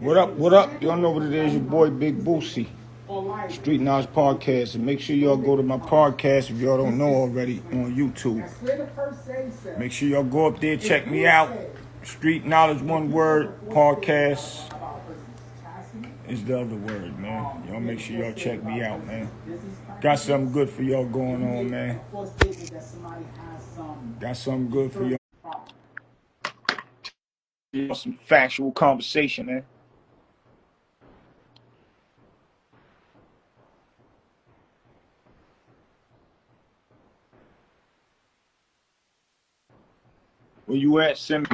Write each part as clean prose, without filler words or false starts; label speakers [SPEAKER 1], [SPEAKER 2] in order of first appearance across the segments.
[SPEAKER 1] What up? What up? Y'all know what it is. Your boy Big Boosie, Street Knowledge Podcast. And make sure y'all go to my podcast if y'all don't know already on YouTube. Make sure y'all go up there, check me out. Street Knowledge, one word, podcast is the other word, man. Y'all make sure y'all check me out, man. Got something good for y'all going on, man. Got something good for y'all. Some factual conversation, man. Where you at, Sim?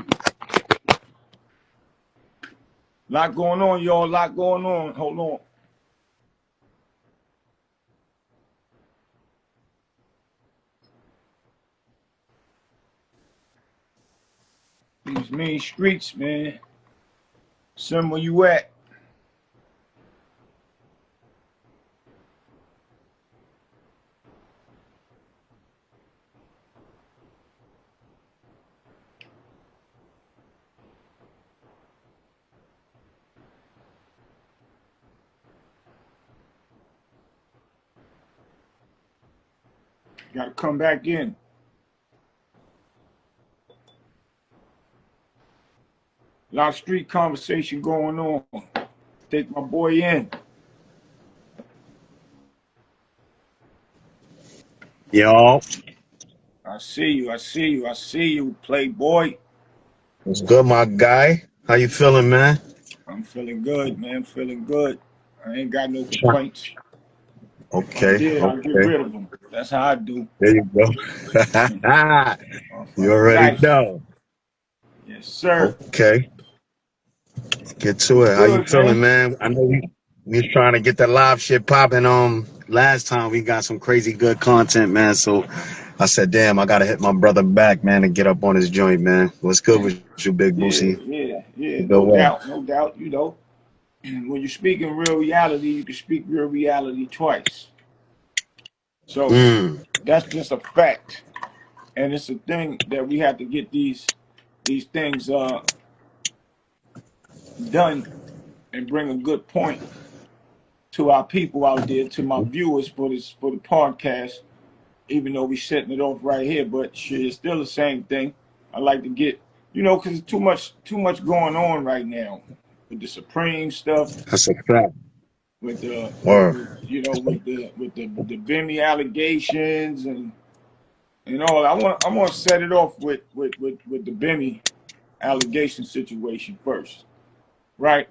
[SPEAKER 1] Lot going on, y'all. Lot going on. Hold on. These mean streets, man. Sim, where you at? Gotta come back in. Lot of street conversation going on. Take my boy in.
[SPEAKER 2] Yo,
[SPEAKER 1] I see you. I see you. I see you, Playboy.
[SPEAKER 2] what's good, my guy? How you feeling, man?
[SPEAKER 1] I'm feeling good, man. Feeling good. I ain't got no complaints. If I
[SPEAKER 2] Okay,
[SPEAKER 1] did, I'd get
[SPEAKER 2] okay.
[SPEAKER 1] rid of them. That's how I do.
[SPEAKER 2] There you go. You
[SPEAKER 1] Motherfucking
[SPEAKER 2] already
[SPEAKER 1] nice.
[SPEAKER 2] know.
[SPEAKER 1] Yes, sir.
[SPEAKER 2] Okay, get to
[SPEAKER 1] What's
[SPEAKER 2] it. How you
[SPEAKER 1] good,
[SPEAKER 2] feeling,
[SPEAKER 1] man?
[SPEAKER 2] man? I know we was trying to get the live shit popping. Last time we got some crazy good content, man. So I said, damn, I gotta hit my brother back, man, and get up on his joint, man. What's good with you, Big Boosie?
[SPEAKER 1] Yeah.
[SPEAKER 2] Good
[SPEAKER 1] No
[SPEAKER 2] way.
[SPEAKER 1] doubt, no doubt. You know, when you speak in real reality, you can speak real reality twice. So that's just a fact, and it's a thing that we have to get these things done and bring a good point to our people out there, to my viewers for the podcast. Even though we setting it off right here, but shit, it's still the same thing. I like to get, because too much going on right now with the Supreme stuff,
[SPEAKER 2] That's a fact.
[SPEAKER 1] with the
[SPEAKER 2] Word.
[SPEAKER 1] with the Bimmy allegations and all. I want to set it off with the Bimmy allegation situation first, right?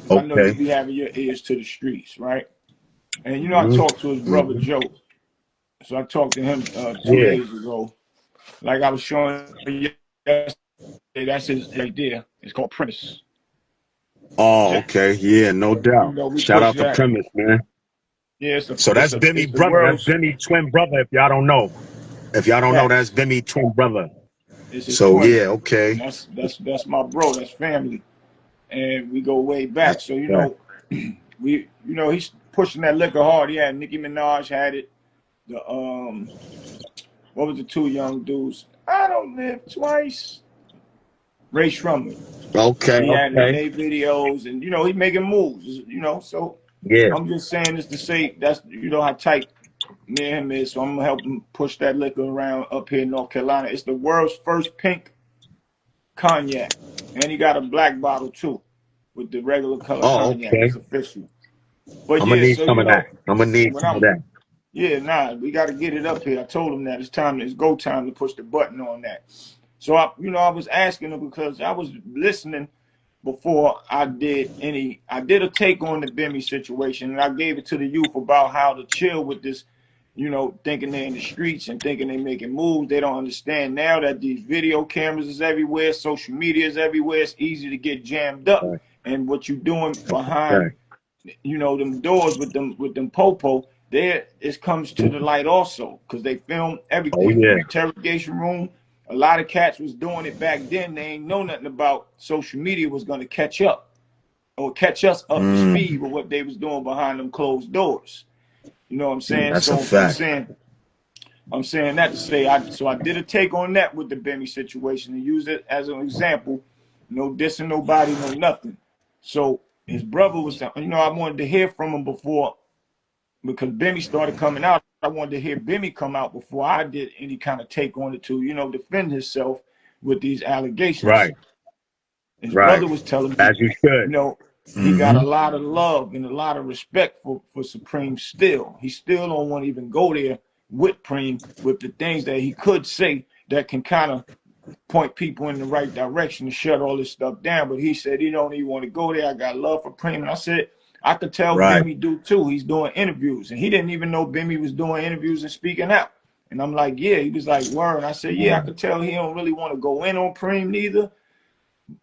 [SPEAKER 1] Because I know you
[SPEAKER 2] Okay.
[SPEAKER 1] be having your ears to the streets, right? And I
[SPEAKER 2] hmm
[SPEAKER 1] talked to his brother
[SPEAKER 2] hmm
[SPEAKER 1] Joe, so I talked to him 2
[SPEAKER 2] Yeah.
[SPEAKER 1] days ago. Like I was showing you yesterday, that's his idea. It's called Premise.
[SPEAKER 2] Oh, okay. Yeah, no doubt.
[SPEAKER 1] We
[SPEAKER 2] Shout
[SPEAKER 1] push
[SPEAKER 2] out to
[SPEAKER 1] that.
[SPEAKER 2] Premise, man.
[SPEAKER 1] Yeah,
[SPEAKER 2] So that's
[SPEAKER 1] it's
[SPEAKER 2] Bimmy
[SPEAKER 1] the
[SPEAKER 2] brother. That's
[SPEAKER 1] world's.
[SPEAKER 2] Bimmy twin brother. If y'all don't know, that's
[SPEAKER 1] Facts.
[SPEAKER 2] Bimmy twin brother.
[SPEAKER 1] It's his
[SPEAKER 2] So
[SPEAKER 1] twin,
[SPEAKER 2] yeah,
[SPEAKER 1] and
[SPEAKER 2] okay.
[SPEAKER 1] that's my bro. That's family, and we go way back.
[SPEAKER 2] That's
[SPEAKER 1] So
[SPEAKER 2] that.
[SPEAKER 1] he's pushing that liquor hard. Yeah, Nicki Minaj had it. The what was the two young dudes? I don't live twice. Ray Shrummer.
[SPEAKER 2] Okay,
[SPEAKER 1] He had it in
[SPEAKER 2] okay.
[SPEAKER 1] their videos, and he making moves. So
[SPEAKER 2] Yeah.
[SPEAKER 1] I'm just saying this to say that's how tight me and him is. So I'm gonna help him push that liquor around up here in North Carolina. It's the world's first pink cognac, and he got a black bottle too, with the regular color
[SPEAKER 2] Oh,
[SPEAKER 1] cognac.
[SPEAKER 2] okay.
[SPEAKER 1] It's official. But
[SPEAKER 2] I'm gonna
[SPEAKER 1] yeah,
[SPEAKER 2] need
[SPEAKER 1] so
[SPEAKER 2] some of that. I'm gonna need
[SPEAKER 1] when
[SPEAKER 2] some of
[SPEAKER 1] I'm
[SPEAKER 2] that.
[SPEAKER 1] we got to get it up here. I told him that it's go time to push the button on that. So I was asking him because I was listening before I did a take on the Bimmy situation, and I gave it to the youth about how to chill with this, thinking they're in the streets and thinking they making moves. They don't understand now that these video cameras is everywhere, social media is everywhere. It's easy to get jammed up,
[SPEAKER 2] Right.
[SPEAKER 1] and what you doing
[SPEAKER 2] That's a
[SPEAKER 1] behind,
[SPEAKER 2] fact.
[SPEAKER 1] them doors with them popo, there it comes to the light also because they film
[SPEAKER 2] Oh
[SPEAKER 1] everything. The
[SPEAKER 2] yeah.
[SPEAKER 1] interrogation room, a lot of cats was doing it back then. They ain't know nothing about social media was going to catch up or catch us up to speed with what they was doing behind them closed doors. You know what I'm saying?
[SPEAKER 2] That's a
[SPEAKER 1] So I'm
[SPEAKER 2] fact.
[SPEAKER 1] saying that to say I did a take on that with the Bimmy situation and use it as an example no dissing nobody, no nothing. So his brother was, I wanted to hear from him before, because Bimmy started coming out. I wanted to hear Bimmy come out before I did any kind of take on it to, defend himself with these allegations.
[SPEAKER 2] Right.
[SPEAKER 1] His
[SPEAKER 2] Right.
[SPEAKER 1] brother was telling me,
[SPEAKER 2] As you
[SPEAKER 1] you
[SPEAKER 2] should.
[SPEAKER 1] know, he got a
[SPEAKER 2] Mm-hmm.
[SPEAKER 1] lot of love and a lot of respect for Supreme still. He still don't want to even go there with Preem with the things that he could say that can kind of point people in the right direction to shut all this stuff down. But he said he don't even want to go there. I got love for Preem. And I said, I could tell
[SPEAKER 2] Right.
[SPEAKER 1] Bimmy do too. He's doing interviews. And he didn't even know Bimmy was doing interviews and speaking out. And I'm like, yeah. He was like, word. And I said, yeah, I could tell he don't really want to go in on Preem neither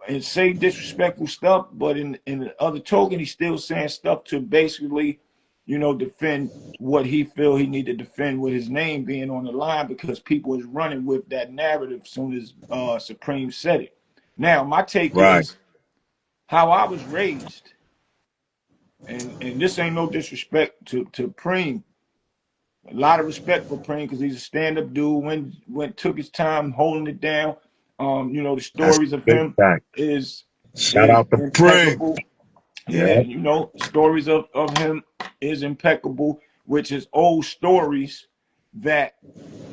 [SPEAKER 1] and say disrespectful stuff, but in the other token, he's still saying stuff to basically, defend what he feel he need to defend with his name being on the line, because people is running with that narrative as soon as Supreme said it. Now, my take
[SPEAKER 2] Right.
[SPEAKER 1] is how I was raised, and this ain't no disrespect to Preem. A lot of respect for Preem because he's a stand-up dude. Went took his time holding it down. The
[SPEAKER 2] That's
[SPEAKER 1] stories
[SPEAKER 2] a
[SPEAKER 1] of
[SPEAKER 2] big
[SPEAKER 1] him
[SPEAKER 2] fact.
[SPEAKER 1] is
[SPEAKER 2] Shout out to Pring.
[SPEAKER 1] impeccable.
[SPEAKER 2] Yeah.
[SPEAKER 1] Yeah, stories of him is impeccable, which is old stories that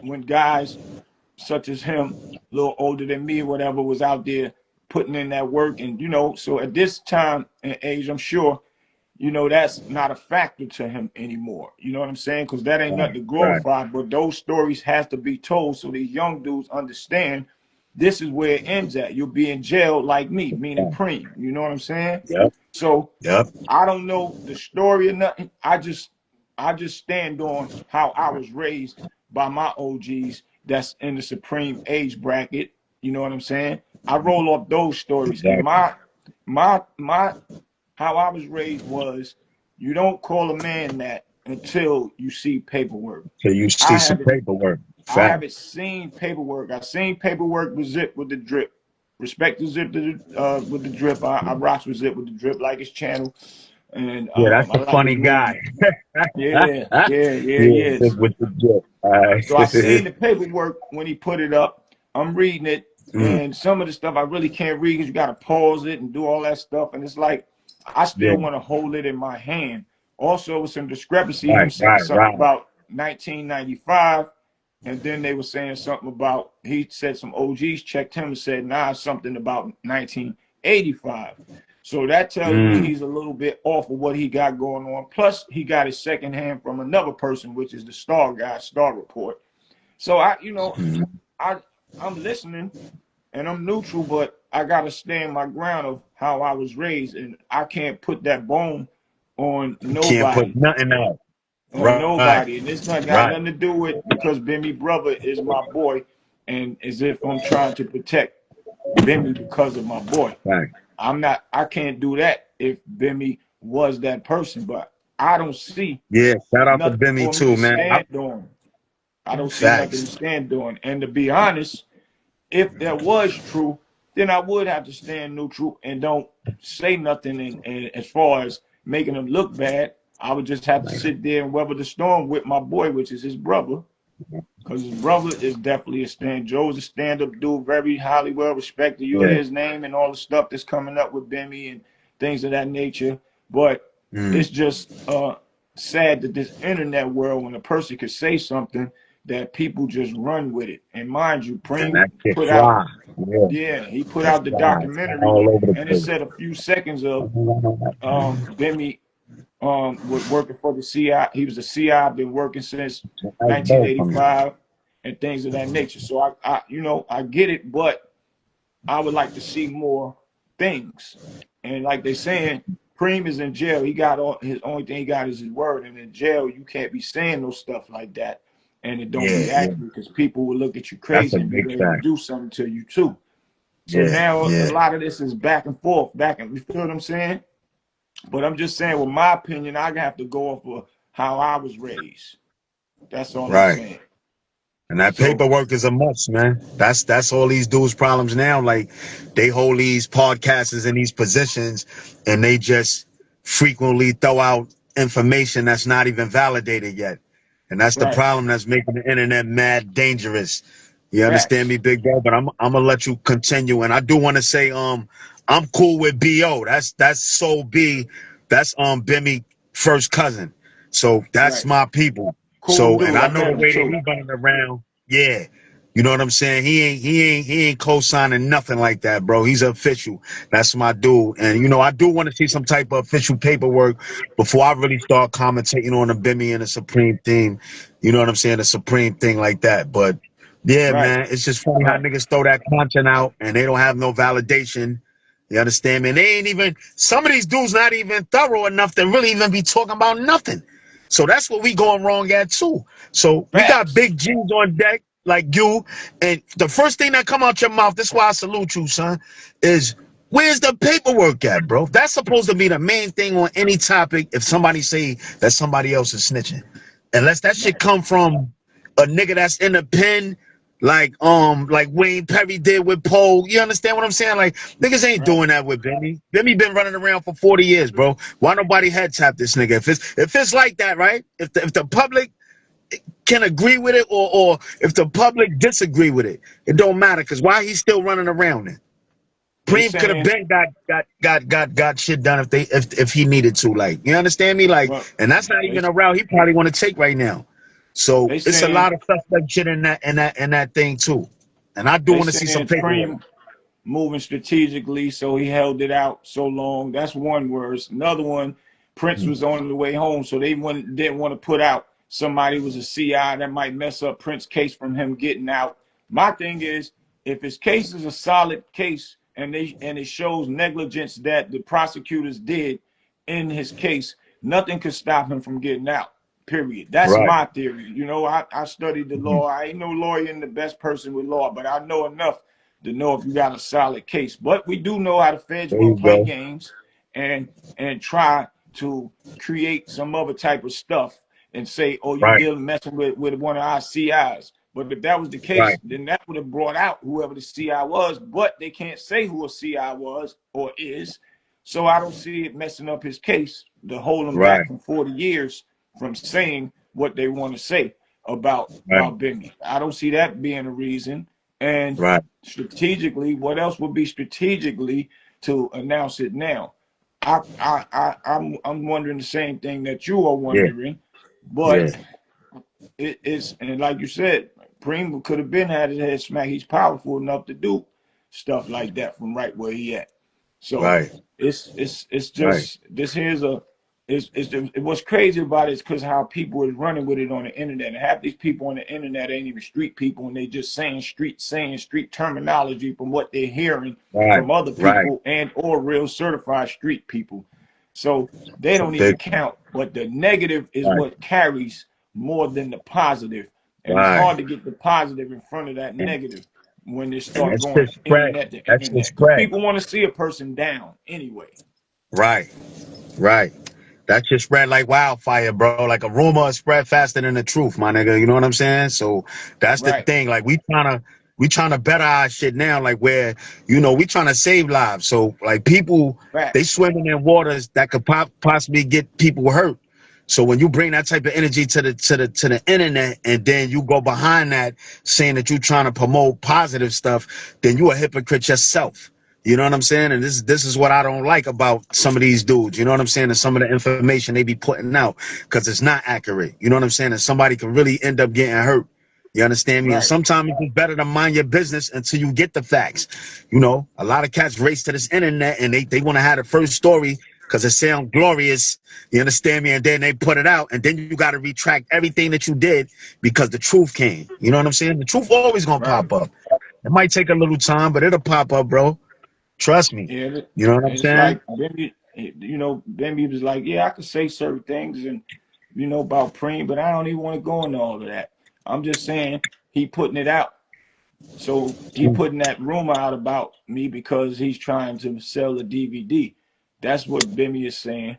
[SPEAKER 1] when guys such as him, a little older than me or whatever, was out there putting in that work. And, so at this time and age, I'm sure, that's not a factor to him anymore. You know what I'm saying? Because that ain't nothing to
[SPEAKER 2] Right.
[SPEAKER 1] glorify. But those stories has to be told so these young dudes understand this is where it ends at. You'll be in jail like me, meaning Preem. You know what I'm saying?
[SPEAKER 2] Yep.
[SPEAKER 1] So
[SPEAKER 2] Yep.
[SPEAKER 1] I don't know the story or nothing. I just stand on how I was raised by my OGs that's in the Supreme age bracket. You know what I'm saying? I roll off those stories. And
[SPEAKER 2] Exactly.
[SPEAKER 1] my how I was raised was, you don't call a man that until you see paperwork.
[SPEAKER 2] So you see
[SPEAKER 1] I
[SPEAKER 2] some
[SPEAKER 1] haven't
[SPEAKER 2] paperwork.
[SPEAKER 1] I
[SPEAKER 2] Fact.
[SPEAKER 1] haven't seen paperwork. I've seen paperwork with Zip with the drip. Respect the Zip with the drip. I rocks with Zip with the drip, like his channel. And
[SPEAKER 2] Yeah, that's
[SPEAKER 1] I
[SPEAKER 2] the
[SPEAKER 1] like his
[SPEAKER 2] funny
[SPEAKER 1] movie.
[SPEAKER 2] guy.
[SPEAKER 1] Yeah, yeah, yeah,
[SPEAKER 2] Yeah,
[SPEAKER 1] yeah.
[SPEAKER 2] Zip with the drip.
[SPEAKER 1] So I seen the paperwork when he put it up. I'm reading it,
[SPEAKER 2] Mm,
[SPEAKER 1] and some of the stuff I really can't read because you got to pause it and do all that stuff. And it's like I
[SPEAKER 2] yeah.
[SPEAKER 1] still want to hold it in my hand. Also, with some discrepancy, him
[SPEAKER 2] Right,
[SPEAKER 1] saying
[SPEAKER 2] right,
[SPEAKER 1] something
[SPEAKER 2] right.
[SPEAKER 1] about 1995, and then they were saying something about, he said some OGs checked him and said, nah, something about 1985. So that tells me
[SPEAKER 2] Mm,
[SPEAKER 1] he's a little bit off of what he got going on. Plus, he got his second hand from another person, which is the Star guy, Star Report. So
[SPEAKER 2] mm.
[SPEAKER 1] I I'm listening and I'm neutral, but I gotta stand my ground of how I was raised, and I can't put that bone on
[SPEAKER 2] Can't put
[SPEAKER 1] nobody,
[SPEAKER 2] nothing out.
[SPEAKER 1] on
[SPEAKER 2] Right,
[SPEAKER 1] nobody. And it's not got
[SPEAKER 2] right,
[SPEAKER 1] nothing to do with because Bimmy brother is my boy, and as if I'm trying to protect Bimmy because of my boy.
[SPEAKER 2] right.
[SPEAKER 1] I'm not. I can't do that if Bimmy was that person, but I don't see
[SPEAKER 2] Yeah, shout out to
[SPEAKER 1] nothing
[SPEAKER 2] Bimmy
[SPEAKER 1] for me to
[SPEAKER 2] too, man.
[SPEAKER 1] stand on. I don't see nothing to
[SPEAKER 2] Facts.
[SPEAKER 1] stand on. And to be honest, if that was true, then I would have to stand neutral and don't say nothing. And as far as making him look bad, I would just have to sit there and weather the storm with my boy, which is his brother, because his brother is definitely a stand. Joe's a stand-up dude, very highly well respected. You hear
[SPEAKER 2] Yeah.
[SPEAKER 1] his name and all the stuff that's coming up with Bimmy and things of that nature. But
[SPEAKER 2] Mm.
[SPEAKER 1] it's just sad that this internet world, when a person could say something, that people just run with it. And mind you,
[SPEAKER 2] And
[SPEAKER 1] Preem
[SPEAKER 2] that shit
[SPEAKER 1] put out,
[SPEAKER 2] fly. Yeah,
[SPEAKER 1] yeah, he put
[SPEAKER 2] it
[SPEAKER 1] out the
[SPEAKER 2] flies
[SPEAKER 1] documentary,
[SPEAKER 2] all over the
[SPEAKER 1] and it
[SPEAKER 2] place.
[SPEAKER 1] said a few seconds of Bimmy working for the CI. He was a CI, been working since
[SPEAKER 2] That's dope from you.
[SPEAKER 1] 1985 and things of that nature. So I get it, but I would like to see more things. And like they saying, Preem is in jail. He got all his only thing he got is his word. And in jail, you can't be saying no stuff like that, and it don't
[SPEAKER 2] Yeah,
[SPEAKER 1] be
[SPEAKER 2] yeah.
[SPEAKER 1] accurate because people will look at you
[SPEAKER 2] That's a
[SPEAKER 1] crazy and be
[SPEAKER 2] big
[SPEAKER 1] ready to
[SPEAKER 2] fact.
[SPEAKER 1] do something to you too. So
[SPEAKER 2] Yeah,
[SPEAKER 1] now a
[SPEAKER 2] yeah.
[SPEAKER 1] lot of this is back and forth, you feel what I'm saying? But I'm just saying, with my opinion, I have to go off of how I was raised. That's all I'm
[SPEAKER 2] Right.
[SPEAKER 1] saying.
[SPEAKER 2] And that
[SPEAKER 1] So
[SPEAKER 2] paperwork is a must, man. That's all these dudes' problems now. Like they hold these podcasters in these positions and they just frequently throw out information that's not even validated yet. And that's the
[SPEAKER 1] right,
[SPEAKER 2] problem that's making the internet mad dangerous. You understand
[SPEAKER 1] Facts.
[SPEAKER 2] me, big bro? But I'm gonna let you continue. And I do want to say, I'm cool with BO. That's Soul B. That's Bimmy first cousin. So that's
[SPEAKER 1] Right.
[SPEAKER 2] my people.
[SPEAKER 1] Cool
[SPEAKER 2] So and
[SPEAKER 1] dude.
[SPEAKER 2] I
[SPEAKER 1] I
[SPEAKER 2] know the
[SPEAKER 1] met him
[SPEAKER 2] way that
[SPEAKER 1] too.
[SPEAKER 2] he running around. Yeah. You know what I'm saying? He ain't co-signing nothing like that, bro. He's official. That's my dude. And you know, I do want to see some type of official paperwork before I really start commentating on the Bimmy and the Supreme thing. You know what I'm saying? The Supreme thing like that. But yeah,
[SPEAKER 1] Right.
[SPEAKER 2] man, it's just funny how
[SPEAKER 1] Right.
[SPEAKER 2] niggas throw that content out and they don't have no validation. You understand, man? They ain't even, some of these dudes not even thorough enough to really even be talking about nothing. So that's what we going wrong at too. So we got
[SPEAKER 1] Facts.
[SPEAKER 2] big G's on deck like you, and the first thing that come out your mouth, this is why I salute you, son, is where's the paperwork at, bro? That's supposed to be the main thing on any topic if somebody say that somebody else is snitching. Unless that shit
[SPEAKER 1] Right.
[SPEAKER 2] come from a nigga that's in the pen, like Wayne Perry did with Poe. You understand what I'm saying? Like niggas ain't
[SPEAKER 1] Right.
[SPEAKER 2] doing that with Benny. Benny been running around for 40 years, bro. Why nobody head tap this nigga? If it's like that, right? If the public can agree with it or if the public disagree with it, it don't matter. Cause why he's still running around then?
[SPEAKER 1] They
[SPEAKER 2] Preem could have
[SPEAKER 1] saying,
[SPEAKER 2] been got shit done if he needed to. Like, you understand me? Like,
[SPEAKER 1] well,
[SPEAKER 2] and that's not
[SPEAKER 1] they
[SPEAKER 2] even a route he probably want to take right now. So
[SPEAKER 1] they
[SPEAKER 2] it's a
[SPEAKER 1] saying
[SPEAKER 2] lot of suspect shit in that thing too. And I do
[SPEAKER 1] they
[SPEAKER 2] want to see some
[SPEAKER 1] saying
[SPEAKER 2] paperwork.
[SPEAKER 1] Preem moving strategically, so he held it out so long. That's one word. Another one, Prince was on the way home, so they didn't want to put out somebody who was a CI that might mess up Prince's case from him getting out. My thing is, if his case is a solid case and it shows negligence that the prosecutors did in his case, nothing could stop him from getting out. Period. That's
[SPEAKER 2] Right.
[SPEAKER 1] my theory. You know, I studied the
[SPEAKER 2] Mhm.
[SPEAKER 1] law. I ain't no lawyer and the best person with law, but I know enough to know if you got a solid case. But we do know how the feds
[SPEAKER 2] There
[SPEAKER 1] will
[SPEAKER 2] you
[SPEAKER 1] play
[SPEAKER 2] go.
[SPEAKER 1] games and try to create some other type of stuff and say, oh, you
[SPEAKER 2] Right.
[SPEAKER 1] dealing messing with one of our CIs. But if that was the
[SPEAKER 2] Right.
[SPEAKER 1] case, then that would have brought out whoever the CI was, but they can't say who a CI was or is. So I don't see it messing up his case to hold him back
[SPEAKER 2] Right.
[SPEAKER 1] from 40 years from saying what they want to say
[SPEAKER 2] Right.
[SPEAKER 1] about Bimmy. I don't see that being a reason. And
[SPEAKER 2] Right.
[SPEAKER 1] strategically, what else would be strategically to announce it now? I'm wondering the same thing that you are
[SPEAKER 2] Yeah.
[SPEAKER 1] wondering,
[SPEAKER 2] Yeah.
[SPEAKER 1] but it's and like you said, Preem could have been had his head smacked. He's powerful enough to do stuff like that from right where he at. So
[SPEAKER 2] Right.
[SPEAKER 1] it's
[SPEAKER 2] Right.
[SPEAKER 1] just this here's a what's crazy about it is because how people is running with it on the internet. And half these people on the internet ain't even street people, and they just saying street terminology from what they're hearing
[SPEAKER 2] Right.
[SPEAKER 1] from other
[SPEAKER 2] Right.
[SPEAKER 1] people and or real certified street people. So they
[SPEAKER 2] It's a
[SPEAKER 1] don't even
[SPEAKER 2] big
[SPEAKER 1] count. But the negative is
[SPEAKER 2] right.
[SPEAKER 1] what carries more than the positive. And it's
[SPEAKER 2] Right.
[SPEAKER 1] hard to get the positive in front of that negative when they
[SPEAKER 2] And
[SPEAKER 1] start
[SPEAKER 2] that's
[SPEAKER 1] going
[SPEAKER 2] just spread.
[SPEAKER 1] internet to
[SPEAKER 2] That's just
[SPEAKER 1] internet. Because
[SPEAKER 2] spread.
[SPEAKER 1] people want to see a person down anyway.
[SPEAKER 2] Right. Right. That shit spread like wildfire, bro. Like a rumor spread faster than the truth, my nigga. You know what I'm saying? So that's the
[SPEAKER 1] Right.
[SPEAKER 2] thing. Like we trying to better our shit now. Like where we trying to save lives. So like people they
[SPEAKER 1] Facts.
[SPEAKER 2] swimming in waters that could possibly get people hurt. So when you bring that type of energy to the internet, and then you go behind that saying that you're trying to promote positive stuff, then you a hypocrite yourself. You know what I'm saying? And this is what I don't like about some of these dudes. You know what I'm saying? And some of the information they be putting out because it's not accurate. You know what I'm saying? And somebody can really end up getting hurt. You understand me? And
[SPEAKER 1] Right.
[SPEAKER 2] sometimes it's better to mind your business until you get the facts. A lot of cats race to this internet and they want to have the first story because it sounds glorious. You understand me? And then they put it out, and then you got to retract everything that you did because the truth came. You know what I'm saying? The truth always gonna
[SPEAKER 1] Right.
[SPEAKER 2] pop up. It might take a little time, but it'll pop up, bro. Trust me.
[SPEAKER 1] Yeah.
[SPEAKER 2] You know what I'm
[SPEAKER 1] And it's
[SPEAKER 2] saying?
[SPEAKER 1] like Bimby was like, yeah, I could say certain things and about Preem, but I don't even want to go into all of that. I'm just saying he putting it out. So he putting that rumor out about me because he's trying to sell a DVD. That's what Bimmy is saying.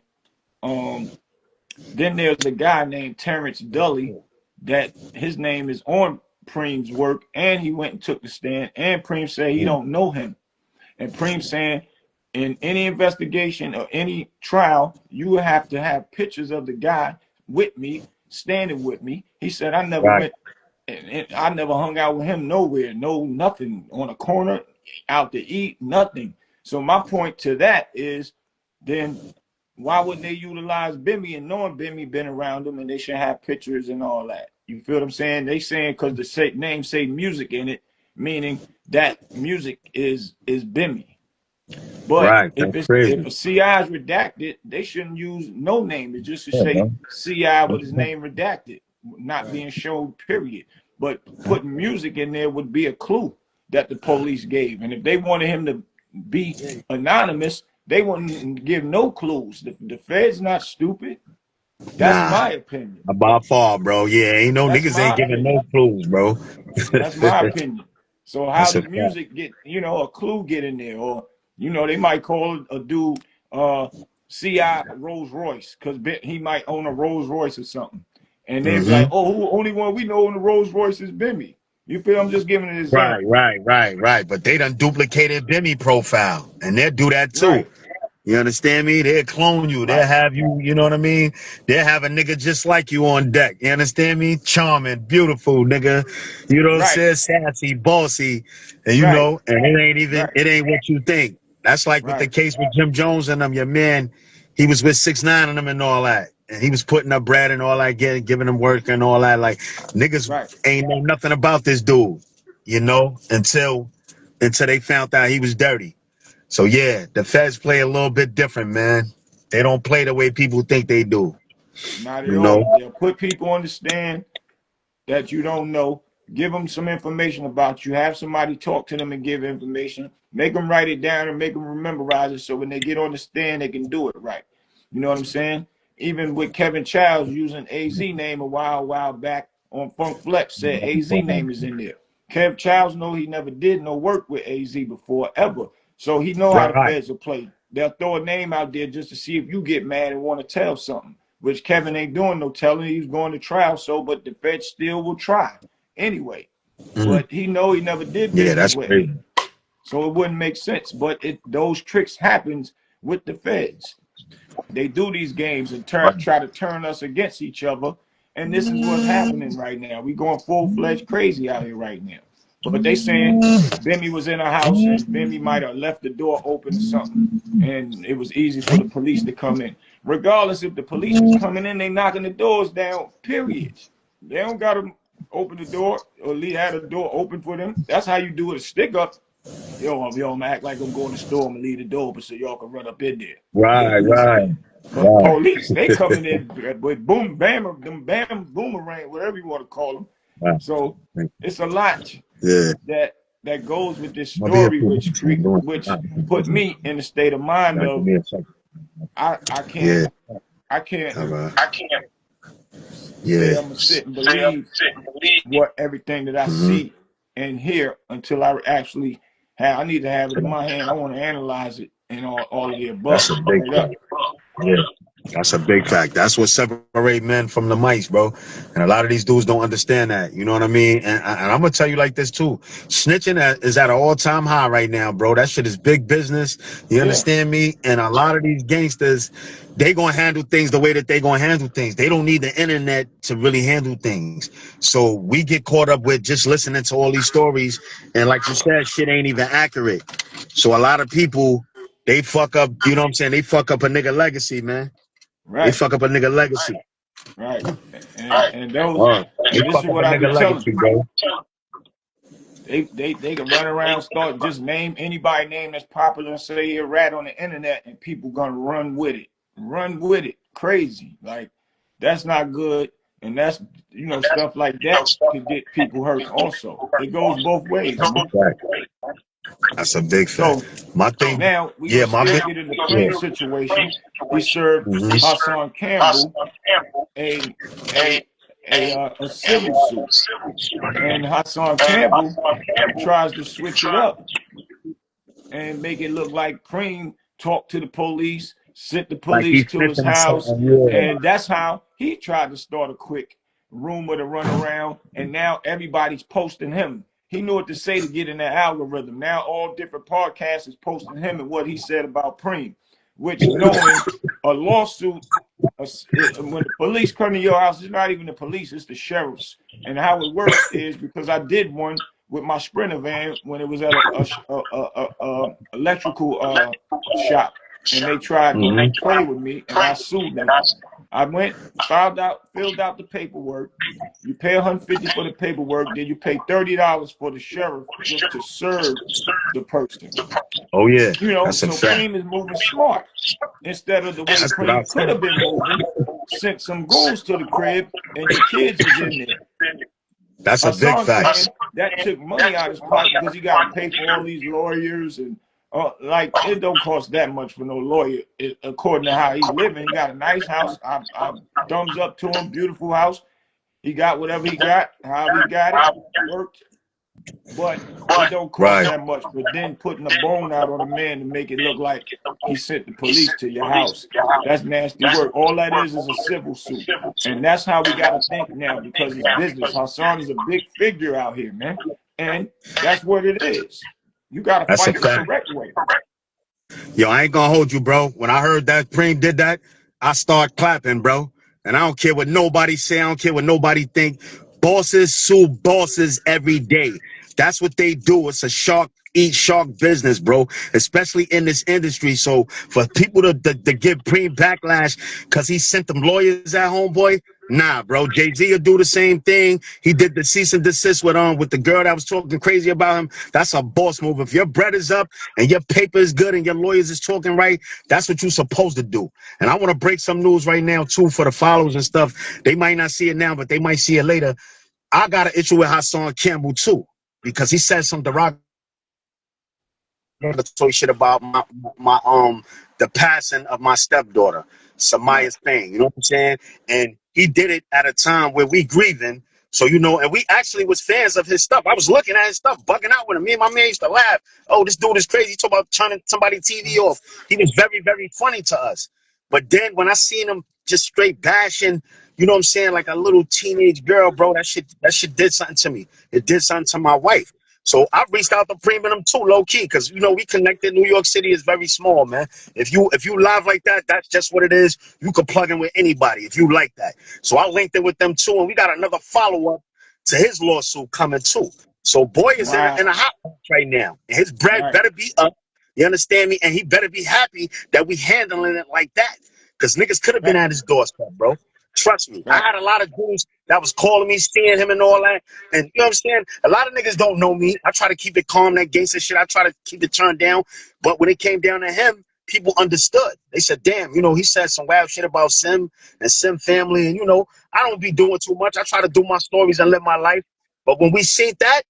[SPEAKER 1] Um, then there's a guy named Terrence Dully that his name is on Preem's work, and he went and took the stand. And Preem said he don't know him. And Preem saying in any investigation or any trial, you will have to have pictures of the guy with me, standing with me. He said I never
[SPEAKER 2] Right.
[SPEAKER 1] went. And I never hung out with him nowhere, no nothing on a corner, out to eat, nothing. So my point to that is, then why wouldn't they utilize Bimmy and knowing Bimmy been around them and they should have pictures and all that? You feel what I'm saying? They saying because the name say music in it, meaning that music is Bimmy. But
[SPEAKER 2] Right. That's
[SPEAKER 1] if
[SPEAKER 2] crazy.
[SPEAKER 1] a CI is redacted, they shouldn't use no name. It just should
[SPEAKER 2] Yeah,
[SPEAKER 1] say
[SPEAKER 2] bro.
[SPEAKER 1] CI with his name redacted, not being shown, period. But putting music in there would be a clue that the police gave. And if they wanted him to be anonymous, they wouldn't give no clues. The Fed's not stupid. That's
[SPEAKER 2] Nah,
[SPEAKER 1] my opinion.
[SPEAKER 2] by far, bro. Yeah, ain't no
[SPEAKER 1] That's
[SPEAKER 2] niggas
[SPEAKER 1] my
[SPEAKER 2] ain't giving no
[SPEAKER 1] opinion.
[SPEAKER 2] clues, bro.
[SPEAKER 1] That's my opinion. So how
[SPEAKER 2] That's a
[SPEAKER 1] did
[SPEAKER 2] fact.
[SPEAKER 1] music get, a clue get in there? Or, they might call a dude CI Rolls Royce because he might own a Rolls Royce or something. And they be like,
[SPEAKER 2] Mm-hmm.
[SPEAKER 1] oh, who only one we know in the Rolls Royce is Bimmy. You feel I'm just giving an
[SPEAKER 2] Right,
[SPEAKER 1] example.
[SPEAKER 2] right, right, right. But they done duplicated Bimmy profile, and they'll do that too.
[SPEAKER 1] Right,
[SPEAKER 2] You understand me? They'll clone you. They'll
[SPEAKER 1] right,
[SPEAKER 2] have you, you know what I mean? They'll have a nigga just like you on deck. You understand me? Charming, beautiful nigga. You know what I'm
[SPEAKER 1] right,
[SPEAKER 2] saying? Sassy, bossy. And
[SPEAKER 1] right,
[SPEAKER 2] and
[SPEAKER 1] right,
[SPEAKER 2] it ain't what you think. That's like with the
[SPEAKER 1] right,
[SPEAKER 2] case with Jim Jones and them, your man, he was with 6ix9ine and them and all that. And he was putting up bread and all that, giving them work and all that. Like, niggas
[SPEAKER 1] right.
[SPEAKER 2] ain't know nothing about this dude, until they found out he was dirty. So yeah, the feds play a little bit different, man. They don't play the way people think they do.
[SPEAKER 1] Not at
[SPEAKER 2] You know?
[SPEAKER 1] all. They'll put people on the stand that you don't know, give them some information about you, have somebody talk to them and give information, make them write it down and make them memorize it so when they get on the stand, they can do it right. You know what I'm saying? Even with Kevin Childs using AZ name a while back on Funk Flex said AZ name is in there. Kev Childs know he never did no work with AZ before ever. So he know how the
[SPEAKER 2] Right.
[SPEAKER 1] feds will play. They'll throw a name out there just to see if you get mad and want to tell something, which Kevin ain't doing no telling. He's going to trial, but the feds still will try anyway.
[SPEAKER 2] Mm.
[SPEAKER 1] But he know he never did
[SPEAKER 2] Yeah,
[SPEAKER 1] business
[SPEAKER 2] that's
[SPEAKER 1] with
[SPEAKER 2] crazy.
[SPEAKER 1] A, so it wouldn't make sense. But those tricks happens with the feds. They do these games and try to turn us against each other. And this is what's happening right now. We going full-fledged crazy out here right now. But they saying Bimmy was in a house and Bimmy might have left the door open or something. And it was easy for the police to come in. Regardless if the police was coming in, they knocking the doors down, period. They don't got to open the door or have the door open for them. That's how you do it. A stick up. Yo, I'm gonna act like I'm going to the store. I'm gonna leave the door open so y'all can run up in there.
[SPEAKER 2] Right, right,
[SPEAKER 1] But
[SPEAKER 2] right.
[SPEAKER 1] police, they coming in with boom, bam, them bam, boomerang, whatever you want to call them.
[SPEAKER 2] Right.
[SPEAKER 1] So it's a lot
[SPEAKER 2] Yeah.
[SPEAKER 1] that goes with this
[SPEAKER 2] I'm gonna be a
[SPEAKER 1] story,
[SPEAKER 2] few minutes.
[SPEAKER 1] which put me in the state of mind
[SPEAKER 2] Give
[SPEAKER 1] of
[SPEAKER 2] me a second.
[SPEAKER 1] I
[SPEAKER 2] Yeah.
[SPEAKER 1] can't
[SPEAKER 2] All right.
[SPEAKER 1] say
[SPEAKER 2] Yeah.
[SPEAKER 1] I'm gonna sit and believe what everything that I
[SPEAKER 2] Mm-hmm.
[SPEAKER 1] see and hear until I actually have. I need to have it in my hand. I want to analyze it and all of the
[SPEAKER 2] That's
[SPEAKER 1] above.
[SPEAKER 2] a big
[SPEAKER 1] Straight up.
[SPEAKER 2] fact. Yeah. That's a big fact. That's what separates men from the mice, bro. And a lot of these dudes don't understand that. You know what I mean? And I'm gonna tell you like this too. Snitching is at an all-time high right now, bro. That shit is big business. You
[SPEAKER 1] Yeah.
[SPEAKER 2] understand me? And a lot of these gangsters, they gonna handle things the way that they gonna handle things. They don't need the internet to really handle things. So we get caught up with just listening to all these stories, and like you said, shit ain't even accurate. So a lot of people, they fuck up. You know what I'm saying? They fuck up a nigga legacy, man. They
[SPEAKER 1] Right.
[SPEAKER 2] fuck up a nigga legacy.
[SPEAKER 1] Right. And those
[SPEAKER 2] They
[SPEAKER 1] and this
[SPEAKER 2] fuck
[SPEAKER 1] is
[SPEAKER 2] up
[SPEAKER 1] what
[SPEAKER 2] a
[SPEAKER 1] I be
[SPEAKER 2] nigga
[SPEAKER 1] telling
[SPEAKER 2] legacy,
[SPEAKER 1] them.
[SPEAKER 2] bro.
[SPEAKER 1] They can run around, start just name anybody name that's popular and say a rat on the internet and people gonna run with it. Run with it. Crazy. Like that's not good. And that's stuff like that could get people hurt also. It goes both ways,
[SPEAKER 2] That's
[SPEAKER 1] man.
[SPEAKER 2] a fact. That's a big
[SPEAKER 1] So
[SPEAKER 2] fact. My thing,
[SPEAKER 1] now we're
[SPEAKER 2] yeah,
[SPEAKER 1] gonna
[SPEAKER 2] my
[SPEAKER 1] still
[SPEAKER 2] big,
[SPEAKER 1] get in the
[SPEAKER 2] yeah.
[SPEAKER 1] Cream situation. He served
[SPEAKER 2] Mhm.
[SPEAKER 1] Hassan Campbell a a civil suit. And Hassan Campbell tries to switch it up and make it look like Cream talked to the police, sent the
[SPEAKER 2] Like
[SPEAKER 1] police
[SPEAKER 2] he's
[SPEAKER 1] to his
[SPEAKER 2] snitching or
[SPEAKER 1] house,
[SPEAKER 2] something, yeah.
[SPEAKER 1] and that's how he tried to start a quick rumor to run around. And now everybody's posting him. He knew what to say to get in that algorithm. Now all different podcasts is posting him and what he said about Preem, which knowing a lawsuit when the police come to your house, it's not even the police, it's the sheriffs. And how it works is because I did one with my Sprinter van when it was at a electrical shop, and they tried to
[SPEAKER 2] Mm-hmm.
[SPEAKER 1] play with me, and I sued them. I went, filled out the paperwork. You pay $150 for the paperwork, then you pay $30 for the sheriff just to serve the person.
[SPEAKER 2] Oh yeah,
[SPEAKER 1] You know,
[SPEAKER 2] that's a
[SPEAKER 1] so
[SPEAKER 2] fact.
[SPEAKER 1] Preem is moving smart instead of the way
[SPEAKER 2] That's what I
[SPEAKER 1] Preem could have
[SPEAKER 2] said.
[SPEAKER 1] been moving. Sent some goons to the crib, and the kids is in there.
[SPEAKER 2] That's a big
[SPEAKER 1] Hassan
[SPEAKER 2] fact.
[SPEAKER 1] saying that took money out of his pocket because he got to pay for all these lawyers and like it don't cost that much for no lawyer. According to how he's living, he got a nice house. I thumbs up to him, beautiful house. He got whatever he got, how he got it, worked. But it don't cost that much. But then putting a bone out on a man to make it look like he sent the police to your house, that's nasty work. All that is a civil suit. And that's how we got to think now because it's business. Hassan is a big figure out here, man. And that's what it is. You got to fight the correct way.
[SPEAKER 2] Yo, I ain't gonna hold you, bro. When I heard that Preem did that, I start clapping, bro. And I don't care what nobody say. I don't care what nobody think. Bosses sue bosses every day. That's what they do. It's a shark eat shark business, bro, especially in this industry. So for people to give Preem backlash because he sent them lawyers at homeboy, nah, bro. Jay-Z will do the same thing. He did the cease and desist with the girl that was talking crazy about him. That's a boss move. If your bread is up and your paper is good and your lawyers is talking right, that's what you're supposed to do. And I want to break some news right now, too, for the followers and stuff. They might not see it now, but they might see it later. I got an issue with Hassan Campbell, too, because he said some derogatory shit about the passing of my stepdaughter, Samaya Spain. You know what I'm saying? And he did it at a time where we grieving. So, you know, and we actually was fans of his stuff. I was looking at his stuff, bugging out with him. Me and my man used to laugh. Oh, this dude is crazy. He talk about turning somebody's TV off. He was very, very funny to us. But then when I seen him just straight bashing, you know what I'm saying, like a little teenage girl, bro, that shit did something to me. It did something to my wife. So I reached out to Preem and them too, low key, because you know we connected. New York City is very small, man. If you live like that, that's just what it is. You could plug in with anybody if you like that. So I linked in with them too, and we got another follow up to his lawsuit coming too. So boy is in a hot box right now, and his bread better be up. You understand me? And he better be happy that we handling it like that, because niggas could have been at his doorstep, bro. Trust me. I had a lot of dudes that was calling me, seeing him and all that. And you know what I'm saying? A lot of niggas don't know me. I try to keep it calm, that gangster shit. I try to keep it turned down. But when it came down to him, people understood. They said, damn, you know, he said some wild shit about Sim and Sim family. And, you know, I don't be doing too much. I try to do my stories and live my life. But when we seen that,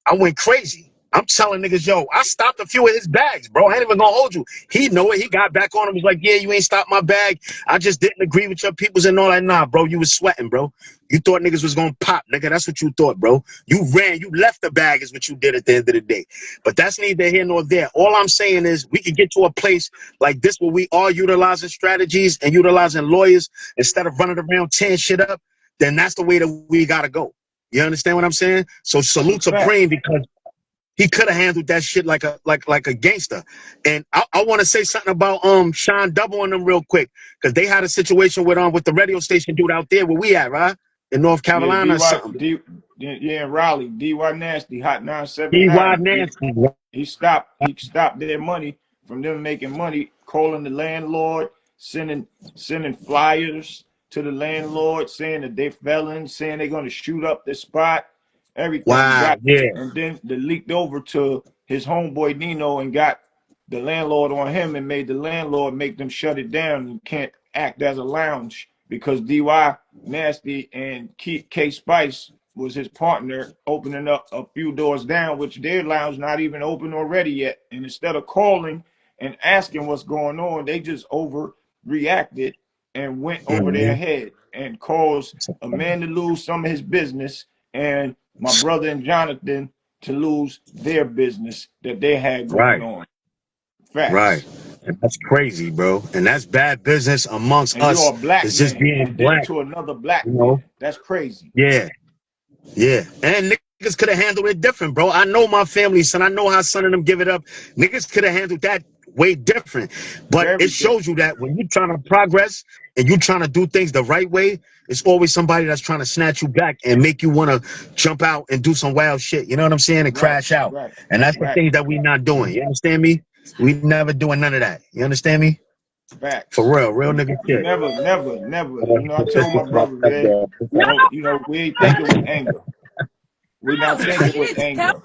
[SPEAKER 2] I went crazy. I'm telling niggas, yo, I stopped a few of his bags, bro. I ain't even gonna hold you. He know it. He got back on him. Was like, yeah, you ain't stopped my bag. I just didn't agree with your peoples and all that. Nah, bro, you was sweating, bro. You thought niggas was gonna pop, nigga. That's what you thought, bro. You ran. You left the bag is what you did at the end of the day. But that's neither here nor there. All I'm saying is we can get to a place like this where we are utilizing strategies and utilizing lawyers instead of running around tearing shit up. Then that's the way that we gotta go. You understand what I'm saying? So salute to Preem because he could have handled that shit like a gangster. And I want to say something about Sean Double and them real quick, because they had a situation with the radio station dude out there where we at, right? In North Carolina or something.
[SPEAKER 1] Yeah, Raleigh. DY Nasty, Hot 979.
[SPEAKER 2] DY Nasty.
[SPEAKER 1] He stopped their money from them making money, calling the landlord, sending flyers to the landlord saying that they felons, saying they're gonna shoot up the spot. Everything.
[SPEAKER 2] Wow,
[SPEAKER 1] And then they leaked over to his homeboy Nino and got the landlord on him and made the landlord make them shut it down and can't act as a lounge because DY Nasty and K Spice was his partner opening up a few doors down, which their lounge not even open or ready yet. And instead of calling and asking what's going on, they just overreacted and went over their head and caused a man to lose some of his business and my brother and Jonathan to lose their business that they had going on. Facts.
[SPEAKER 2] Right. And that's crazy, bro. And that's bad business amongst
[SPEAKER 1] and
[SPEAKER 2] us.
[SPEAKER 1] You're a black
[SPEAKER 2] it's just
[SPEAKER 1] man
[SPEAKER 2] being black
[SPEAKER 1] to another black
[SPEAKER 2] you know?
[SPEAKER 1] man. That's crazy.
[SPEAKER 2] Yeah. Yeah. And niggas could have handled it different, bro. I know my family, son. I know how son of them give it up. Niggas could have handled that way different. But
[SPEAKER 1] Very
[SPEAKER 2] it shows you
[SPEAKER 1] different.
[SPEAKER 2] that when you're trying to progress and you're trying to do things the right way, it's always somebody that's trying to snatch you back and make you want to jump out and do some wild shit. You know what I'm saying? And
[SPEAKER 1] Right,
[SPEAKER 2] crash out.
[SPEAKER 1] right,
[SPEAKER 2] And that's the
[SPEAKER 1] right.
[SPEAKER 2] thing that we not doing. You understand me? We never doing none of that. You understand me? For
[SPEAKER 1] Facts.
[SPEAKER 2] real nigga
[SPEAKER 1] We
[SPEAKER 2] shit.
[SPEAKER 1] never, never, never. You know, I told my brother, man, we ain't thinking with anger. We not thinking with anger.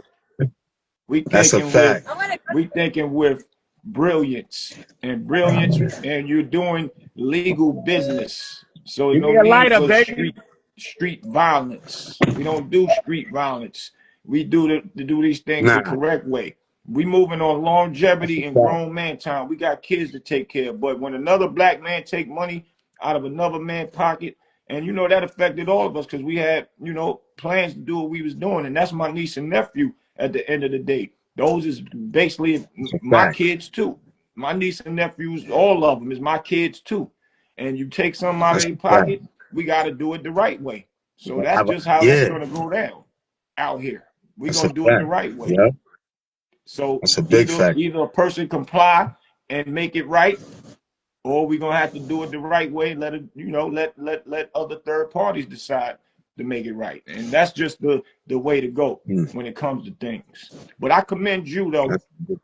[SPEAKER 1] We
[SPEAKER 2] That's a
[SPEAKER 1] thinking with
[SPEAKER 2] fact.
[SPEAKER 1] we thinking with brilliance and you're doing legal business. So there's
[SPEAKER 2] Give
[SPEAKER 1] no
[SPEAKER 2] me a
[SPEAKER 1] need
[SPEAKER 2] lighter,
[SPEAKER 1] for
[SPEAKER 2] baby.
[SPEAKER 1] street violence. We don't do street violence. We do these things the
[SPEAKER 2] Nah,
[SPEAKER 1] correct way. We moving on
[SPEAKER 2] that's a
[SPEAKER 1] longevity and
[SPEAKER 2] fact.
[SPEAKER 1] grown man time. We got kids to take care of. But when another black man take money out of another man's pocket, and you know that affected all of us because we had, you know, plans to do what we was doing. And that's my niece and nephew at the end of the day. Those is basically
[SPEAKER 2] That's a
[SPEAKER 1] my
[SPEAKER 2] fact.
[SPEAKER 1] kids too. My niece and nephews, all of them is my kids too. And you take something out of
[SPEAKER 2] That's
[SPEAKER 1] their
[SPEAKER 2] a fact.
[SPEAKER 1] pocket, we got to do it the right way. So that's just how that's
[SPEAKER 2] Yeah,
[SPEAKER 1] going to go down out here. We're
[SPEAKER 2] that's a
[SPEAKER 1] going to do it the
[SPEAKER 2] fact.
[SPEAKER 1] right way.
[SPEAKER 2] Yeah,
[SPEAKER 1] So
[SPEAKER 2] that's a big
[SPEAKER 1] either
[SPEAKER 2] fact.
[SPEAKER 1] either a person comply and make it right, or we're gonna have to do it the right way. Let it, you know, let other third parties decide to make it right, and that's just the way to go
[SPEAKER 2] Mm,
[SPEAKER 1] when it comes to things. But I commend you though
[SPEAKER 2] that's a big-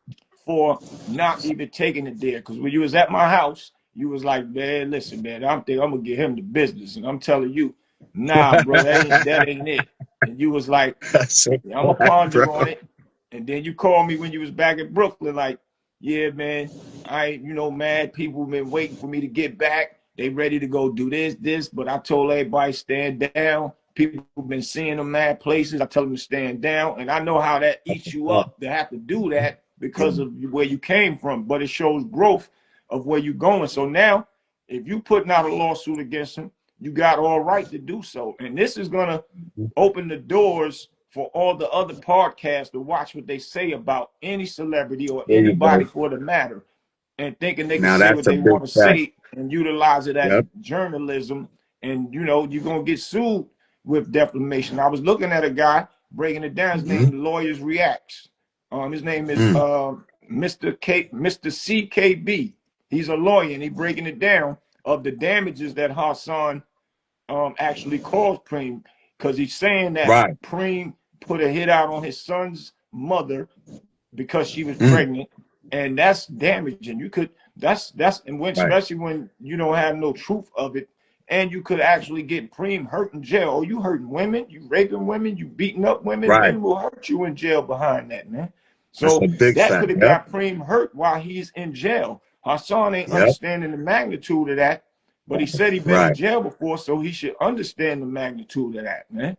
[SPEAKER 1] for not even taking it there, because when you was at my house, you was like, man, listen, man, I'm gonna get him the business, and I'm telling you, nah, bro, that ain't it. And you was like,
[SPEAKER 2] that's a
[SPEAKER 1] yeah, I'm gonna
[SPEAKER 2] fact, bro.
[SPEAKER 1] ponder on it. And then you called me when you was back in Brooklyn, like, yeah, man, I ain't, you know, mad. People been waiting for me to get back. They ready to go do this. But I told everybody stand down. People been seeing them mad places. I tell them to stand down. And I know how that
[SPEAKER 2] That's
[SPEAKER 1] eats
[SPEAKER 2] a
[SPEAKER 1] you
[SPEAKER 2] fact.
[SPEAKER 1] up to have to do that because of where you came from. But it shows growth of where you're going. So now, if you putting out a lawsuit against him, you got all right to do so. And this is gonna open the doors for all the other podcasts to watch what they say about any celebrity or
[SPEAKER 2] There you
[SPEAKER 1] anybody
[SPEAKER 2] go.
[SPEAKER 1] for the matter, and thinking they can
[SPEAKER 2] Now
[SPEAKER 1] say
[SPEAKER 2] that's
[SPEAKER 1] what
[SPEAKER 2] a
[SPEAKER 1] they
[SPEAKER 2] big
[SPEAKER 1] want to
[SPEAKER 2] fact.
[SPEAKER 1] say and utilize it as
[SPEAKER 2] Yep.
[SPEAKER 1] journalism. And you know, you're gonna get sued with defamation. I was looking at a guy breaking it down. His
[SPEAKER 2] Mm-hmm.
[SPEAKER 1] name Lawyers Reacts. His name is
[SPEAKER 2] Mm.
[SPEAKER 1] Mr. CKB. He's a lawyer and he's breaking it down of the damages that Hassan actually caused Preem, because he's saying that
[SPEAKER 2] Right.
[SPEAKER 1] Preem put a hit out on his son's mother because she was
[SPEAKER 2] Mm.
[SPEAKER 1] pregnant, and that's damaging. You could that's and when
[SPEAKER 2] Right.
[SPEAKER 1] especially when you don't have no truth of it, and you could actually get Preem hurt in jail. Oh, you hurting women, you raping women, you beating up women.
[SPEAKER 2] Right.
[SPEAKER 1] Women will hurt you in jail behind that, man.
[SPEAKER 2] That's a
[SPEAKER 1] So
[SPEAKER 2] big
[SPEAKER 1] that could
[SPEAKER 2] fact.
[SPEAKER 1] have
[SPEAKER 2] Yep.
[SPEAKER 1] got Preem hurt while he's in jail. Hassan ain't
[SPEAKER 2] Yep.
[SPEAKER 1] understanding the magnitude of that, but he said he'd been in
[SPEAKER 2] Right.
[SPEAKER 1] jail before, so he should understand the magnitude of that, man.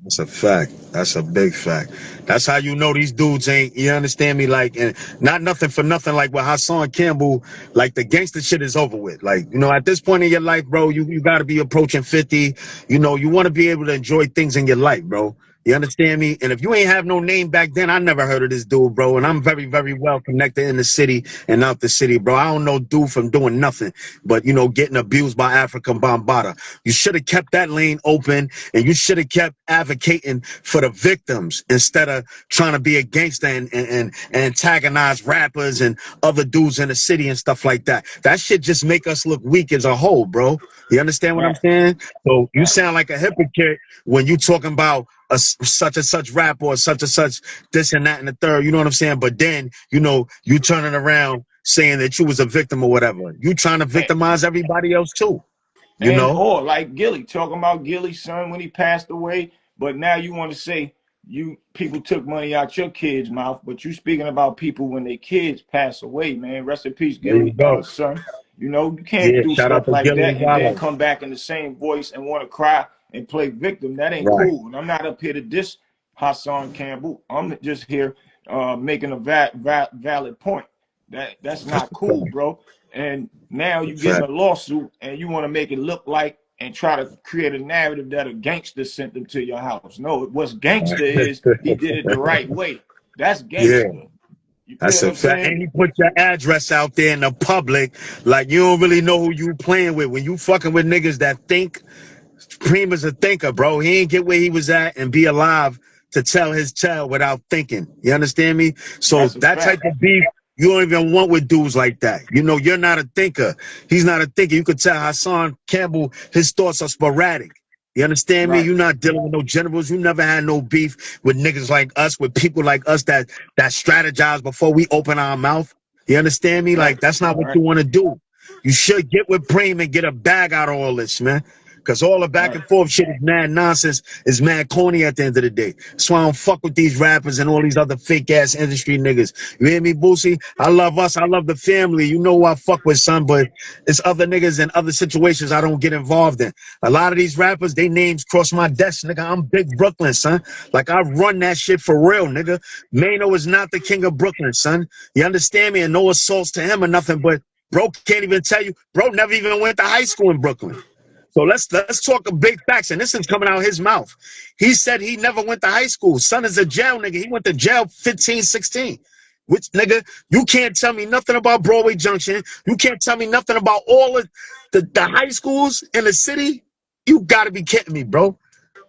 [SPEAKER 2] That's a fact. That's a big fact. That's how you know these dudes ain't, you understand me? Like, and not nothing for nothing, like with Hassan Campbell, like the gangster shit is over with. Like, you know, at this point in your life, bro, you got to be approaching 50. You know, you want to be able to enjoy things in your life, bro. You understand me? And if you ain't have no name back then, I never heard of this dude, bro. And I'm very, very well connected in the city and out the city, bro. I don't know dude from doing nothing but, you know, getting abused by African Bambaataa. You should have kept that lane open, and you should have kept advocating for the victims instead of trying to be a gangster and antagonize rappers and other dudes in the city and stuff like that. That shit just make us look weak as a whole, bro. You understand what I'm
[SPEAKER 1] Right,
[SPEAKER 2] saying? So you
[SPEAKER 1] right.
[SPEAKER 2] sound like a hypocrite when you talking about such and such rap or such and such this and that and the third. You know what I'm saying? But then, you know, you turning around saying that you was a victim or whatever. You trying to
[SPEAKER 1] And,
[SPEAKER 2] victimize everybody else too. You
[SPEAKER 1] and
[SPEAKER 2] know?
[SPEAKER 1] or like Gilly, talking about Gilly's son when he passed away, but now you want to say you people took money out your kids' mouth, but you speaking about people when their kids pass away, man. Rest in peace,
[SPEAKER 2] There you
[SPEAKER 1] Gilly,
[SPEAKER 2] go.
[SPEAKER 1] son. You know, you can't
[SPEAKER 2] Yeah,
[SPEAKER 1] do
[SPEAKER 2] shout out
[SPEAKER 1] stuff
[SPEAKER 2] to
[SPEAKER 1] like
[SPEAKER 2] Gilly
[SPEAKER 1] that and then
[SPEAKER 2] Wallace.
[SPEAKER 1] come back in the same voice and want to cry and play victim. That ain't
[SPEAKER 2] Right.
[SPEAKER 1] cool. And I'm not up here to diss Hassan Campbell. I'm just here making a valid point. That's
[SPEAKER 2] That's
[SPEAKER 1] not
[SPEAKER 2] a
[SPEAKER 1] cool,
[SPEAKER 2] fact.
[SPEAKER 1] bro. And now you getting a
[SPEAKER 2] Fact.
[SPEAKER 1] lawsuit and you want to make it look like and try to create a narrative that a gangster sent them to your house. No, what's gangster is he did it the right way. That's
[SPEAKER 2] Yeah,
[SPEAKER 1] gangster. You feel
[SPEAKER 2] that's
[SPEAKER 1] what
[SPEAKER 2] a
[SPEAKER 1] I'm
[SPEAKER 2] fact.
[SPEAKER 1] saying?
[SPEAKER 2] And you put your address out there in the public, like you don't really know who you playing with. When you fucking with niggas that think, Prema's a thinker, bro. He ain't get where he was at and be alive to tell his tale without thinking. You understand me? So
[SPEAKER 1] That's a
[SPEAKER 2] that type
[SPEAKER 1] fact.
[SPEAKER 2] of beef You don't even want with dudes like that. You know, you're not a thinker. He's not a thinker. You could tell Hassan Campbell, his thoughts are sporadic. You understand me?
[SPEAKER 1] Right.
[SPEAKER 2] You're not dealing with no generals. You never had no beef with niggas like us, with people like us that strategize before we open our mouth. You understand me?
[SPEAKER 1] Right.
[SPEAKER 2] Like, that's not what
[SPEAKER 1] Right.
[SPEAKER 2] you want to do. You should get with Preem and get a bag out of all this, man. Because all the back
[SPEAKER 1] Right.
[SPEAKER 2] and forth shit is mad nonsense, is mad corny at the end of the day. That's why I don't fuck with these rappers and all these other fake ass industry niggas. You hear me, Boosie? I love us. I love the family. You know who I fuck with, son, but it's other niggas and other situations I don't get involved in. A lot of these rappers, they names cross my desk, nigga. I'm Big Brooklyn, son. Like, I run that shit for real, nigga. Mano is not the king of Brooklyn, son. You understand me? And no assaults to him or nothing, but bro can't even tell you. Bro never even went to high school in Brooklyn. So let's talk a big facts, and this is coming out of his mouth. He said he never went to high school. Son is a jail nigga. He went to jail 15, 16. Which, nigga, you can't tell me nothing about Broadway Junction. You can't tell me nothing about all of the high schools in the city. You gotta be kidding me, bro.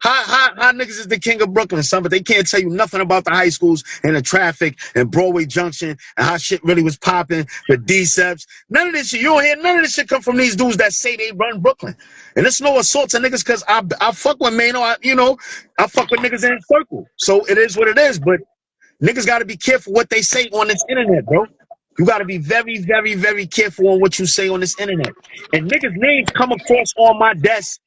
[SPEAKER 2] How niggas is the king of Brooklyn, son, but they can't tell you nothing about the high schools and the traffic and Broadway Junction and how shit really was popping, the D-Ceps. None of this shit. You don't hear none of this shit come from these dudes that say they run Brooklyn. And it's no assault to niggas because I fuck with Mano. I fuck with niggas in a circle. So it is what it is, but niggas got to be careful what they say on this internet, bro. You got to be very, very, very careful on what you say on this internet. And niggas' names come across on my desk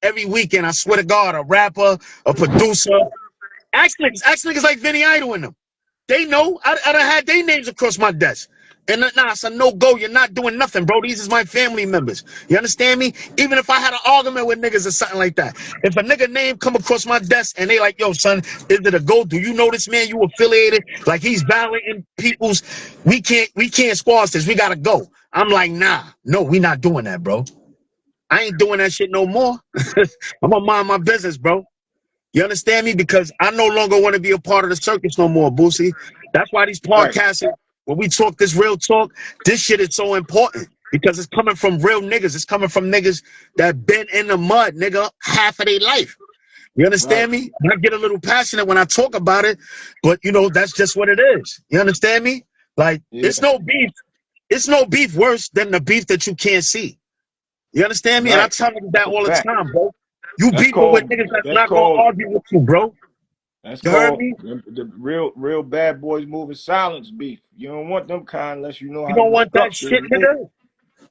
[SPEAKER 2] every weekend. I swear to God, a rapper, a producer. Ask niggas like Vinny Idol in them. They know. I done had their names across my desk. And nah, it's a no-go. You're not doing nothing, bro. These is my family members. You understand me? Even if I had an argument with niggas or something like that. If a nigga name come across my desk and they like, yo, son, is it a go? Do you know this man? You affiliated? Like he's violating people's. We can't squash this. We gotta go. I'm like, nah, no, we not doing that, bro. I ain't doing that shit no more. I'm gonna mind my business, bro. You understand me? Because I no longer want to be a part of the circus no more, Boosie. That's why these
[SPEAKER 1] Right.
[SPEAKER 2] podcasts, when we talk this real talk, this shit is so important because it's coming from real niggas. It's coming from niggas that been in the mud, nigga, half of their life. You understand
[SPEAKER 1] Right.
[SPEAKER 2] me? I get a little passionate when I talk about it, but you know, that's just what it is. You understand me? Like,
[SPEAKER 1] Yeah.
[SPEAKER 2] it's no beef. It's no beef worse than the beef that you can't see. You understand me? And I
[SPEAKER 1] Right.
[SPEAKER 2] tell niggas that
[SPEAKER 1] That's a
[SPEAKER 2] all the
[SPEAKER 1] fact.
[SPEAKER 2] time, bro. You
[SPEAKER 1] That's
[SPEAKER 2] beefing with
[SPEAKER 1] called.
[SPEAKER 2] niggas that's
[SPEAKER 1] That's
[SPEAKER 2] not gonna
[SPEAKER 1] called.
[SPEAKER 2] argue with you, bro.
[SPEAKER 1] That's
[SPEAKER 2] You heard
[SPEAKER 1] called
[SPEAKER 2] me?
[SPEAKER 1] the real bad boys moving silence beef. You don't want them kind unless you know
[SPEAKER 2] You
[SPEAKER 1] how to
[SPEAKER 2] don't want that
[SPEAKER 1] structure
[SPEAKER 2] shit,
[SPEAKER 1] and move.
[SPEAKER 2] nigga.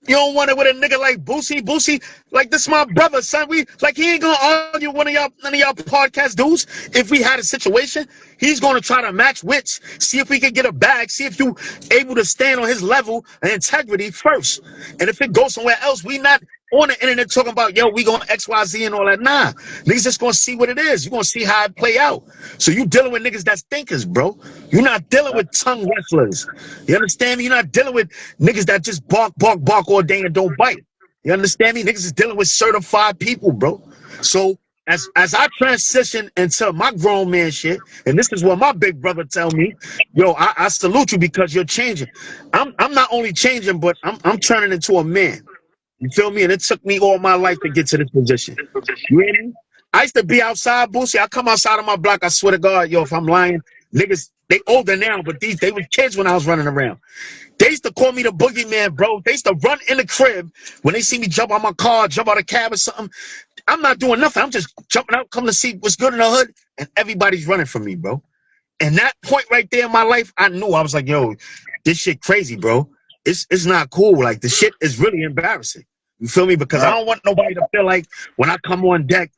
[SPEAKER 2] You don't want it with a nigga like Boosie. Boosie, like this my brother, son. We like he ain't gonna argue with none of y'all podcast dudes. If we had a situation, he's gonna try to match wits, see if we can get a bag, see if you able to stand on his level and integrity first. And if it goes somewhere else, we not on the internet talking about yo, we going XYZ and all that. Nah. Niggas just gonna see what it is. You gonna see how it play out. So you dealing with niggas that's thinkers, bro. You're not dealing
[SPEAKER 1] Right.
[SPEAKER 2] with tongue wrestlers. You understand me? You're not dealing with niggas that just bark, bark, bark all day and don't bite. You understand me? Niggas is dealing with certified people, bro. So as I transition into my grown man shit, and this is what my big brother tell me, yo, I salute you because you're changing. I'm not only changing, but I'm turning into a man. You feel me? And it took me all my life to get to this position. You hear me? I used to be outside, Boosie. I come outside of my block. I swear to God, yo, if I'm lying, niggas, they older now, but they were kids when I was running around. They used to call me the boogeyman, bro. They used to run in the crib when they see me jump out my car, jump out a cab or something. I'm not doing nothing. I'm just jumping out, coming to see what's good in the hood, and everybody's running from me, bro. And that point right there in my life, I knew. I was like, yo, this shit crazy, bro. It's not cool. Like, the shit is really embarrassing. You feel me? Because I
[SPEAKER 1] Right.
[SPEAKER 2] don't want nobody to feel like when I come on deck,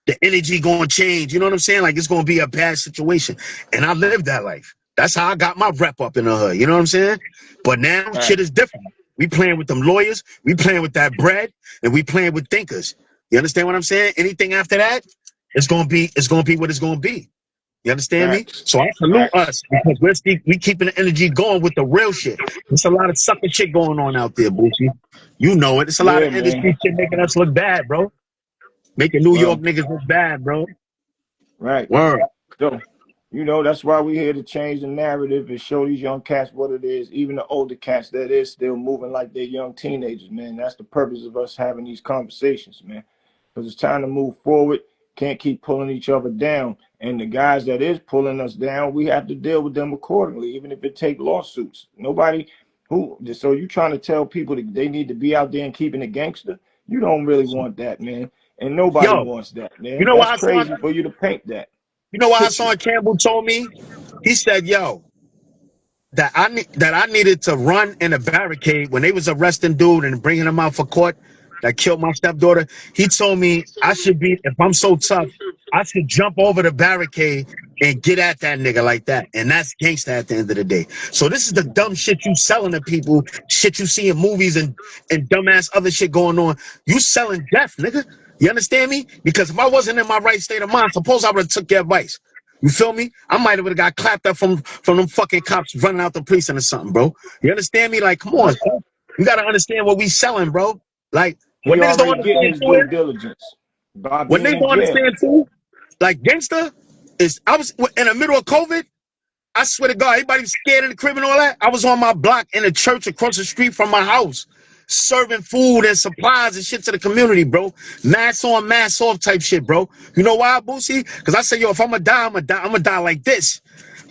[SPEAKER 2] the energy gonna change. You know what I'm saying? Like, it's gonna be a bad situation. And I lived that life. That's how I got my rep up in the hood. You know what I'm saying? But now
[SPEAKER 1] Right.
[SPEAKER 2] shit is different. We playing with them lawyers, we playing with that bread, and we playing with thinkers. You understand what I'm saying? Anything after that, it's gonna be what it's gonna be. You understand me?
[SPEAKER 1] Facts.
[SPEAKER 2] So I salute
[SPEAKER 1] Facts.
[SPEAKER 2] us because we keeping the energy going with the real shit. There's a lot of sucker shit going on out there, Boosie. You know it. It's a lot
[SPEAKER 1] Yeah,
[SPEAKER 2] of
[SPEAKER 1] man.
[SPEAKER 2] industry shit making us look bad, bro. Making New York
[SPEAKER 1] Well,
[SPEAKER 2] niggas look bad, bro.
[SPEAKER 1] right.
[SPEAKER 2] Word.
[SPEAKER 1] So, that's why we're here to change the narrative and show these young cats what it is, even the older cats that is still moving like they're young teenagers, man. That's the purpose of us having these conversations, man. Because it's time to move forward. can't keep pulling each other down. And the guys that is pulling us down, we have to deal with them accordingly, even if it take lawsuits. Nobody so you trying to tell people that they need to be out there and keeping it gangster? You don't really want that, man. And nobody
[SPEAKER 2] Yo,
[SPEAKER 1] wants that,
[SPEAKER 2] you
[SPEAKER 1] man.
[SPEAKER 2] know
[SPEAKER 1] That's
[SPEAKER 2] what Hassan?
[SPEAKER 1] crazy for you to paint that
[SPEAKER 2] You know what
[SPEAKER 1] picture.
[SPEAKER 2] Hassan Campbell told me? He said, "Yo, that I needed to run in a barricade when they was arresting dude and bringing him out for court that killed my stepdaughter. He told me I should be, if I'm so tough, I should jump over the barricade and get at that nigga like that. And that's gangsta at the end of the day. So this is the dumb shit you selling to people, shit you see in movies and dumbass other shit going on. You selling death, nigga. You understand me? Because if I wasn't in my right state of mind, suppose I would have took your advice. You feel me? I might have got clapped up from them fucking cops running out the precinct or something, bro. You understand me? Like, come on,
[SPEAKER 1] Right.
[SPEAKER 2] son. You gotta understand what we selling, bro. Like, what
[SPEAKER 1] He
[SPEAKER 2] niggas don't
[SPEAKER 1] already getting
[SPEAKER 2] understand
[SPEAKER 1] his
[SPEAKER 2] too
[SPEAKER 1] due
[SPEAKER 2] is,
[SPEAKER 1] diligence by
[SPEAKER 2] what
[SPEAKER 1] being
[SPEAKER 2] niggas
[SPEAKER 1] in
[SPEAKER 2] don't
[SPEAKER 1] jail.
[SPEAKER 2] understand too, like gangster is, I was in the middle of COVID. I swear to God, everybody was scared in the crib and all that. I was on my block in a church across the street from my house, serving food and supplies and shit to the community, bro. Mask on, mask off type shit, bro. You know why, Boosie? Because I said, yo, if I'm gonna die, I'm gonna die like this.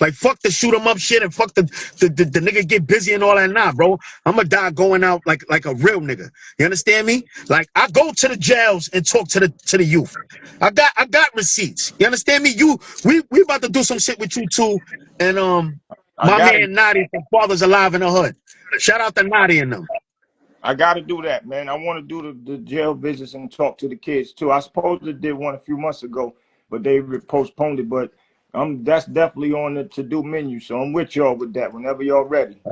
[SPEAKER 2] Like, fuck the shoot 'em up shit and fuck the nigga get busy and all that. Nah, bro. I'm gonna die going out like a real nigga. You understand me? Like, I go to the jails and talk to the youth. I got receipts. You understand me? We about to do some shit with you too. And
[SPEAKER 1] I
[SPEAKER 2] my
[SPEAKER 1] gotta
[SPEAKER 2] man Naughty from Fathers Alive in the Hood. Shout out to Naughty and them.
[SPEAKER 1] I gotta do that, man. I want to do the jail visits and talk to the kids too. I supposedly did one a few months ago, but they postponed it. But that's definitely on the to-do menu. So I'm with y'all with that whenever y'all ready.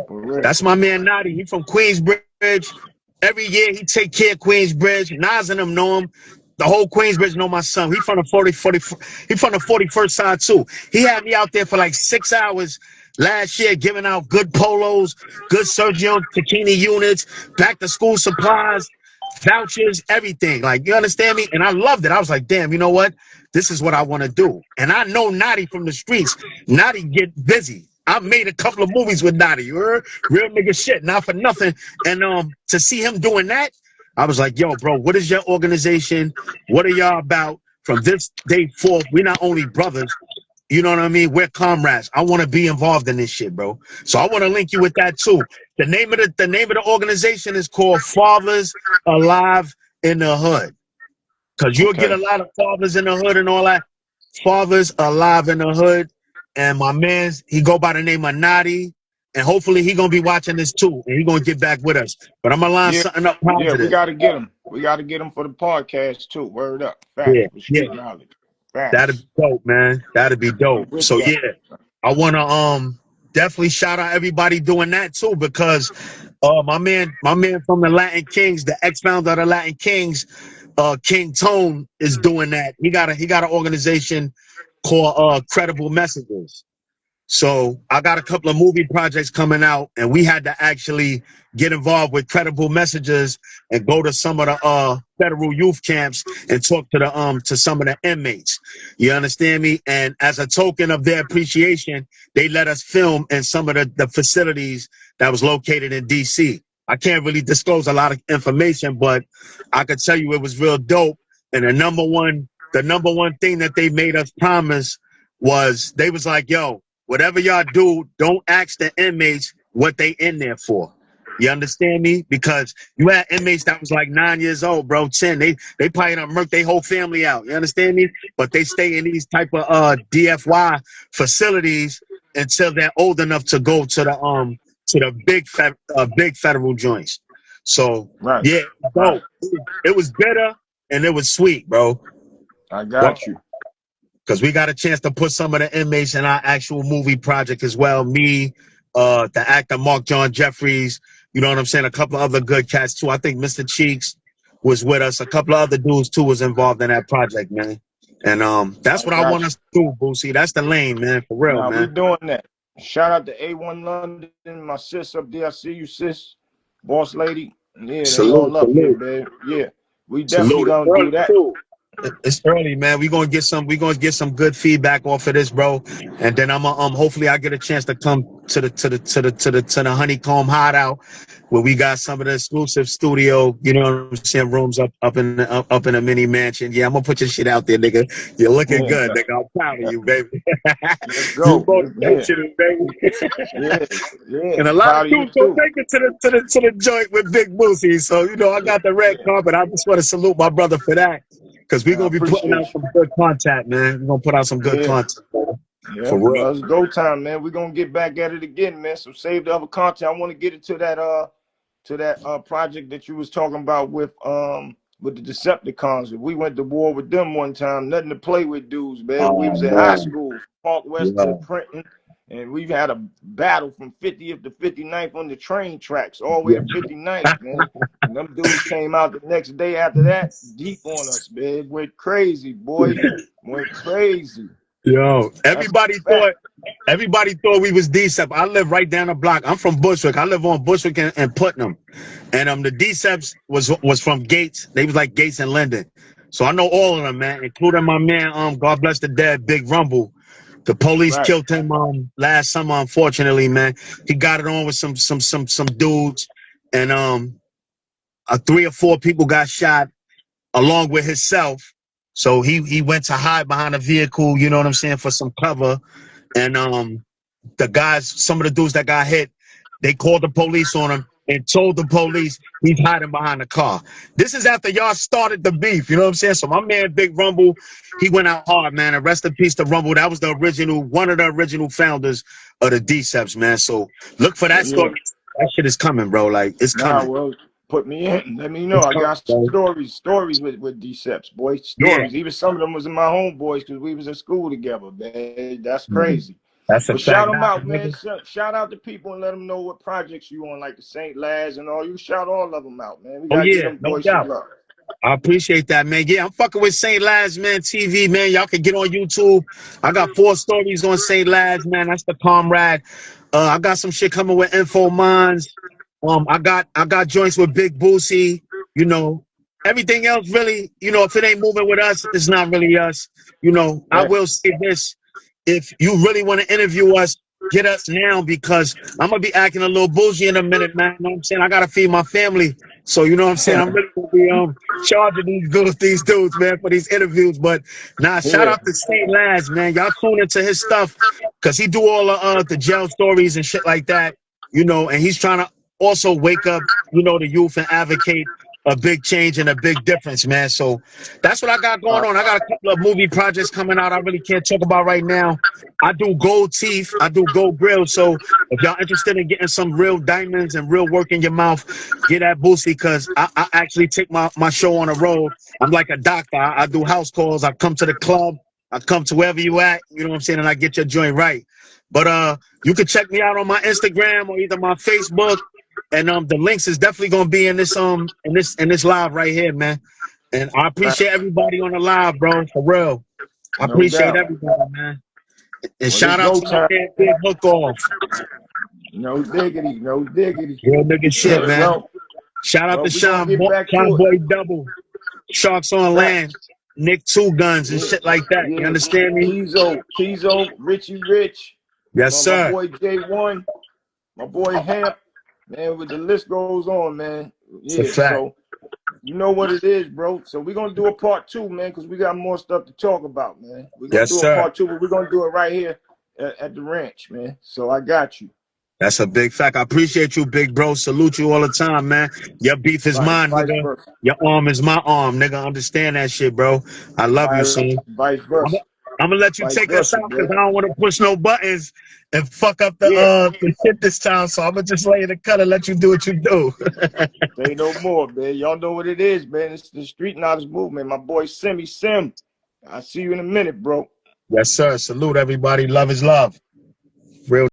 [SPEAKER 1] For real.
[SPEAKER 2] That's my man Naughty. He from Queensbridge. Every year he take care of Queensbridge. Nas and them know him. The whole Queensbridge know my son. He from the 40, he from the 41st side too. He had me out there for like 6 hours last year giving out good polos, good Sergio Tacchini units, back to school supplies, vouchers, everything. Like, you understand me? And I loved it. I was like, damn, you know what? This is what I want to do. And I know Naughty from the streets. Naughty get busy. I made a couple of movies with Naughty. You heard? Real nigga shit, not for nothing. And to see him doing that, I was like, yo, bro, what is your organization? What are y'all about? From this day forth, we're not only brothers, you know what I mean? We're comrades. I want to be involved in this shit, bro. So I want to link you with that too. The name of the organization is called Fathers Alive in the Hood. Cause you'll get a lot of fathers in the hood and all that. Fathers Alive in the Hood. And my man's, he go by the name of Naughty. And hopefully he gonna be watching this too. And he gonna get back with us. But I'm gonna line something up positive.
[SPEAKER 1] Yeah, we gotta get him. We gotta get him for the podcast too. Word up. Facts.
[SPEAKER 2] Yeah,
[SPEAKER 1] For street knowledge. Facts.
[SPEAKER 2] That'd be dope, man. That'd be dope. So yeah, I wanna definitely shout out everybody doing that too, because my man from the Latin Kings, the ex-founder of the Latin Kings, King Tone, is doing that. He got an organization called Credible Messages. So I got a couple of movie projects coming out, and we had to actually get involved with Credible Messages and go to some of the federal youth camps and talk to to some of the inmates. You understand me? And as a token of their appreciation, they let us film in some of the facilities that was located in DC. I can't really disclose a lot of information, but I could tell you it was real dope. And the number one thing that they made us promise was, they was like, yo, whatever y'all do, don't ask the inmates what they in there for. You understand me? Because you had inmates that was like 9 years old, bro, 10. They probably done murked their whole family out. You understand me? But they stay in these type of DFY facilities until they're old enough to go to the big federal joints. So yeah, bro, it was bitter and it was sweet, bro.
[SPEAKER 1] I got you.
[SPEAKER 2] Because we got a chance to put some of the inmates in our actual movie project as well. Me, the actor Mark John Jeffries, you know what I'm saying? A couple of other good cats too. I think Mr. Cheeks was with us. A couple of other dudes too was involved in that project, man. And that's what I want us to do, Boosie. That's the lane, man, for real, man.
[SPEAKER 1] We doing that. Shout out to A1 London, my sis up there. I see you, sis. Boss lady. Yeah,
[SPEAKER 2] salute,
[SPEAKER 1] all up here, babe. Yeah. We definitely gonna do that.
[SPEAKER 2] It's early, man. We're gonna get some good feedback off of this, bro. And then I'm hopefully I get a chance to come to the Honeycomb Hideout where we got some of the exclusive studio, you know what I'm saying, rooms up in a mini mansion. Yeah, I'm gonna put your shit out there, nigga. You're looking
[SPEAKER 1] Yeah.
[SPEAKER 2] good, nigga. I'm proud of you, baby.
[SPEAKER 1] Let's
[SPEAKER 2] You
[SPEAKER 1] go.
[SPEAKER 2] motivation, baby.
[SPEAKER 1] Yeah.
[SPEAKER 2] And a lot of
[SPEAKER 1] Proud of you
[SPEAKER 2] dudes don't
[SPEAKER 1] too.
[SPEAKER 2] make it to the joint with Big Boosie. So, you know, I got the red carpet. I just want to salute my brother for that. Because we're
[SPEAKER 1] I
[SPEAKER 2] going to be putting
[SPEAKER 1] appreciate
[SPEAKER 2] out some good content, man. We're going to put out some
[SPEAKER 1] you.
[SPEAKER 2] good
[SPEAKER 1] Yeah.
[SPEAKER 2] content, bro.
[SPEAKER 1] Yeah.
[SPEAKER 2] For real.
[SPEAKER 1] Well, it's go time, man. We're gonna get back at it again, man. So save the other content. I want to get into that project that you was talking about with the Decepticons. We went to war with them one time. Nothing to play with, dudes, man. We
[SPEAKER 2] Oh,
[SPEAKER 1] was in high
[SPEAKER 2] man.
[SPEAKER 1] school, Park West
[SPEAKER 2] Yeah.
[SPEAKER 1] to Princeton, and we've had a battle from 50th to 59th on the train tracks, all the way
[SPEAKER 2] Yeah.
[SPEAKER 1] to 59th, man. And them dudes came out the next day after that, deep on us, man. Went crazy, boy. Went crazy.
[SPEAKER 2] Yo,
[SPEAKER 1] That's a fact.
[SPEAKER 2] everybody thought we was Decept. I live right down the block. I'm from Bushwick. I live on Bushwick and Putnam. And the Decepts was from Gates. They was like Gates and Linden. So I know all of them, man, including my man, God bless the dead, Big Rumble. The police
[SPEAKER 1] Right.
[SPEAKER 2] killed him last summer, unfortunately, man. He got it on with some dudes, and 3 or 4 people got shot along with himself. So he went to hide behind a vehicle, you know what I'm saying, for some cover. And the guys, some of the dudes that got hit, they called the police on him and told the police he's hiding behind the car. This is after y'all started the beef, you know what I'm saying? So my man Big Rumble, he went out hard, man. And rest in peace to Rumble. That was one of the original founders of the Decepts, man. So look for that
[SPEAKER 1] Yeah.
[SPEAKER 2] story. That shit is coming, bro. Like, it's
[SPEAKER 1] Nah,
[SPEAKER 2] coming.
[SPEAKER 1] well, put me in. Let me know.
[SPEAKER 2] It's
[SPEAKER 1] I
[SPEAKER 2] coming,
[SPEAKER 1] got
[SPEAKER 2] bro.
[SPEAKER 1] stories with Decepts, boy.
[SPEAKER 2] Yeah.
[SPEAKER 1] Stories. Even some of them was in my homeboys because we was in school together, man. That's
[SPEAKER 2] Mhm.
[SPEAKER 1] crazy.
[SPEAKER 2] That's a
[SPEAKER 1] But shout
[SPEAKER 2] fact.
[SPEAKER 1] them
[SPEAKER 2] Nah,
[SPEAKER 1] out, man.
[SPEAKER 2] nigga.
[SPEAKER 1] Shout out to people and let them know what projects you on, like the St. Laz and all. You shout all of them out, man. We
[SPEAKER 2] Oh,
[SPEAKER 1] gotta get
[SPEAKER 2] yeah,
[SPEAKER 1] them
[SPEAKER 2] no
[SPEAKER 1] boys some
[SPEAKER 2] doubt.
[SPEAKER 1] love.
[SPEAKER 2] I appreciate that, man. Yeah, I'm fucking with St. Laz, man, TV, man. Y'all can get on YouTube. I got 4 stories on St. Laz, man. That's the comrade. I got some shit coming with Info Minds. I got joints with Big Boosie. You know, everything else really, you know, if it ain't moving with us, it's not really us. You know, I
[SPEAKER 1] Right.
[SPEAKER 2] will say this. If you really want to interview us, get us now because I'm gonna be acting a little bougie in a minute, man. You know what I'm saying? I gotta feed my family. So you know what I'm saying? I'm really gonna be charging these dudes, man, for these interviews. But nah, shout
[SPEAKER 1] Yeah.
[SPEAKER 2] out to St. Laz, man. Y'all tune into his stuff because he do all the jail stories and shit like that, you know, and he's trying to also wake up, you know, the youth and advocate a big change and a big difference, man. So that's what I got going on. I got a couple of movie projects coming out I really can't talk about right now. I do gold teeth, I do gold grills. So if y'all interested in getting some real diamonds and real work in your mouth, get that Boosie because I actually take my show on the road. I'm like a doctor. I do house calls. I come to the club. I come to wherever you at, you know what I'm saying, and I get your joint right. But you can check me out on my Instagram or either my Facebook. And the links is definitely gonna be in this live right here, man. And I
[SPEAKER 1] Right.
[SPEAKER 2] appreciate everybody on the live, bro. For real. I
[SPEAKER 1] No
[SPEAKER 2] appreciate
[SPEAKER 1] doubt.
[SPEAKER 2] everybody, man. And
[SPEAKER 1] Well, it's
[SPEAKER 2] shout out
[SPEAKER 1] go
[SPEAKER 2] to my
[SPEAKER 1] time.
[SPEAKER 2] man Big Hook Off.
[SPEAKER 1] No diggity. No diggity.
[SPEAKER 2] Real nigga shit, man.
[SPEAKER 1] well,
[SPEAKER 2] Shout out to
[SPEAKER 1] we're gonna get back
[SPEAKER 2] Sean
[SPEAKER 1] to it.
[SPEAKER 2] Boy Double, Sharks on Land,
[SPEAKER 1] Facts.
[SPEAKER 2] Nick Two Guns and
[SPEAKER 1] Yeah.
[SPEAKER 2] shit like that. You
[SPEAKER 1] Yeah.
[SPEAKER 2] understand me?
[SPEAKER 1] Tizo, Richie Rich,
[SPEAKER 2] Yes,
[SPEAKER 1] my
[SPEAKER 2] sir.
[SPEAKER 1] boy J1, my boy Hamp, man, with the list goes on, man.
[SPEAKER 2] It's a
[SPEAKER 1] Yeah,
[SPEAKER 2] fact.
[SPEAKER 1] so you know what it is, bro. So we're gonna do a part 2, man, because we got more stuff to talk about, man. We're gonna
[SPEAKER 2] Yes,
[SPEAKER 1] do a
[SPEAKER 2] sir.
[SPEAKER 1] part 2, but we're gonna do it right here at the ranch, man. So I got you.
[SPEAKER 2] That's a big fact. I appreciate you, big bro. Salute you all the time, man. Your beef is mine,
[SPEAKER 1] Vice
[SPEAKER 2] nigga.
[SPEAKER 1] versa.
[SPEAKER 2] Your arm is my arm, nigga. Understand that shit, bro. I love you, son.
[SPEAKER 1] Vice
[SPEAKER 2] I'm
[SPEAKER 1] versa.
[SPEAKER 2] gonna let you
[SPEAKER 1] Vice
[SPEAKER 2] take us
[SPEAKER 1] versa,
[SPEAKER 2] out because
[SPEAKER 1] boy.
[SPEAKER 2] I don't want to push no buttons and fuck up
[SPEAKER 1] Yeah.
[SPEAKER 2] the shit this time. So I'm gonna just lay in the cut and let you do what you do.
[SPEAKER 1] Say no more, man. Y'all know what it is, man. It's the Street Knowledge Movement. My boy Sim. I'll see you in a minute, bro.
[SPEAKER 2] Yes, sir. Salute everybody. Love is love. Real.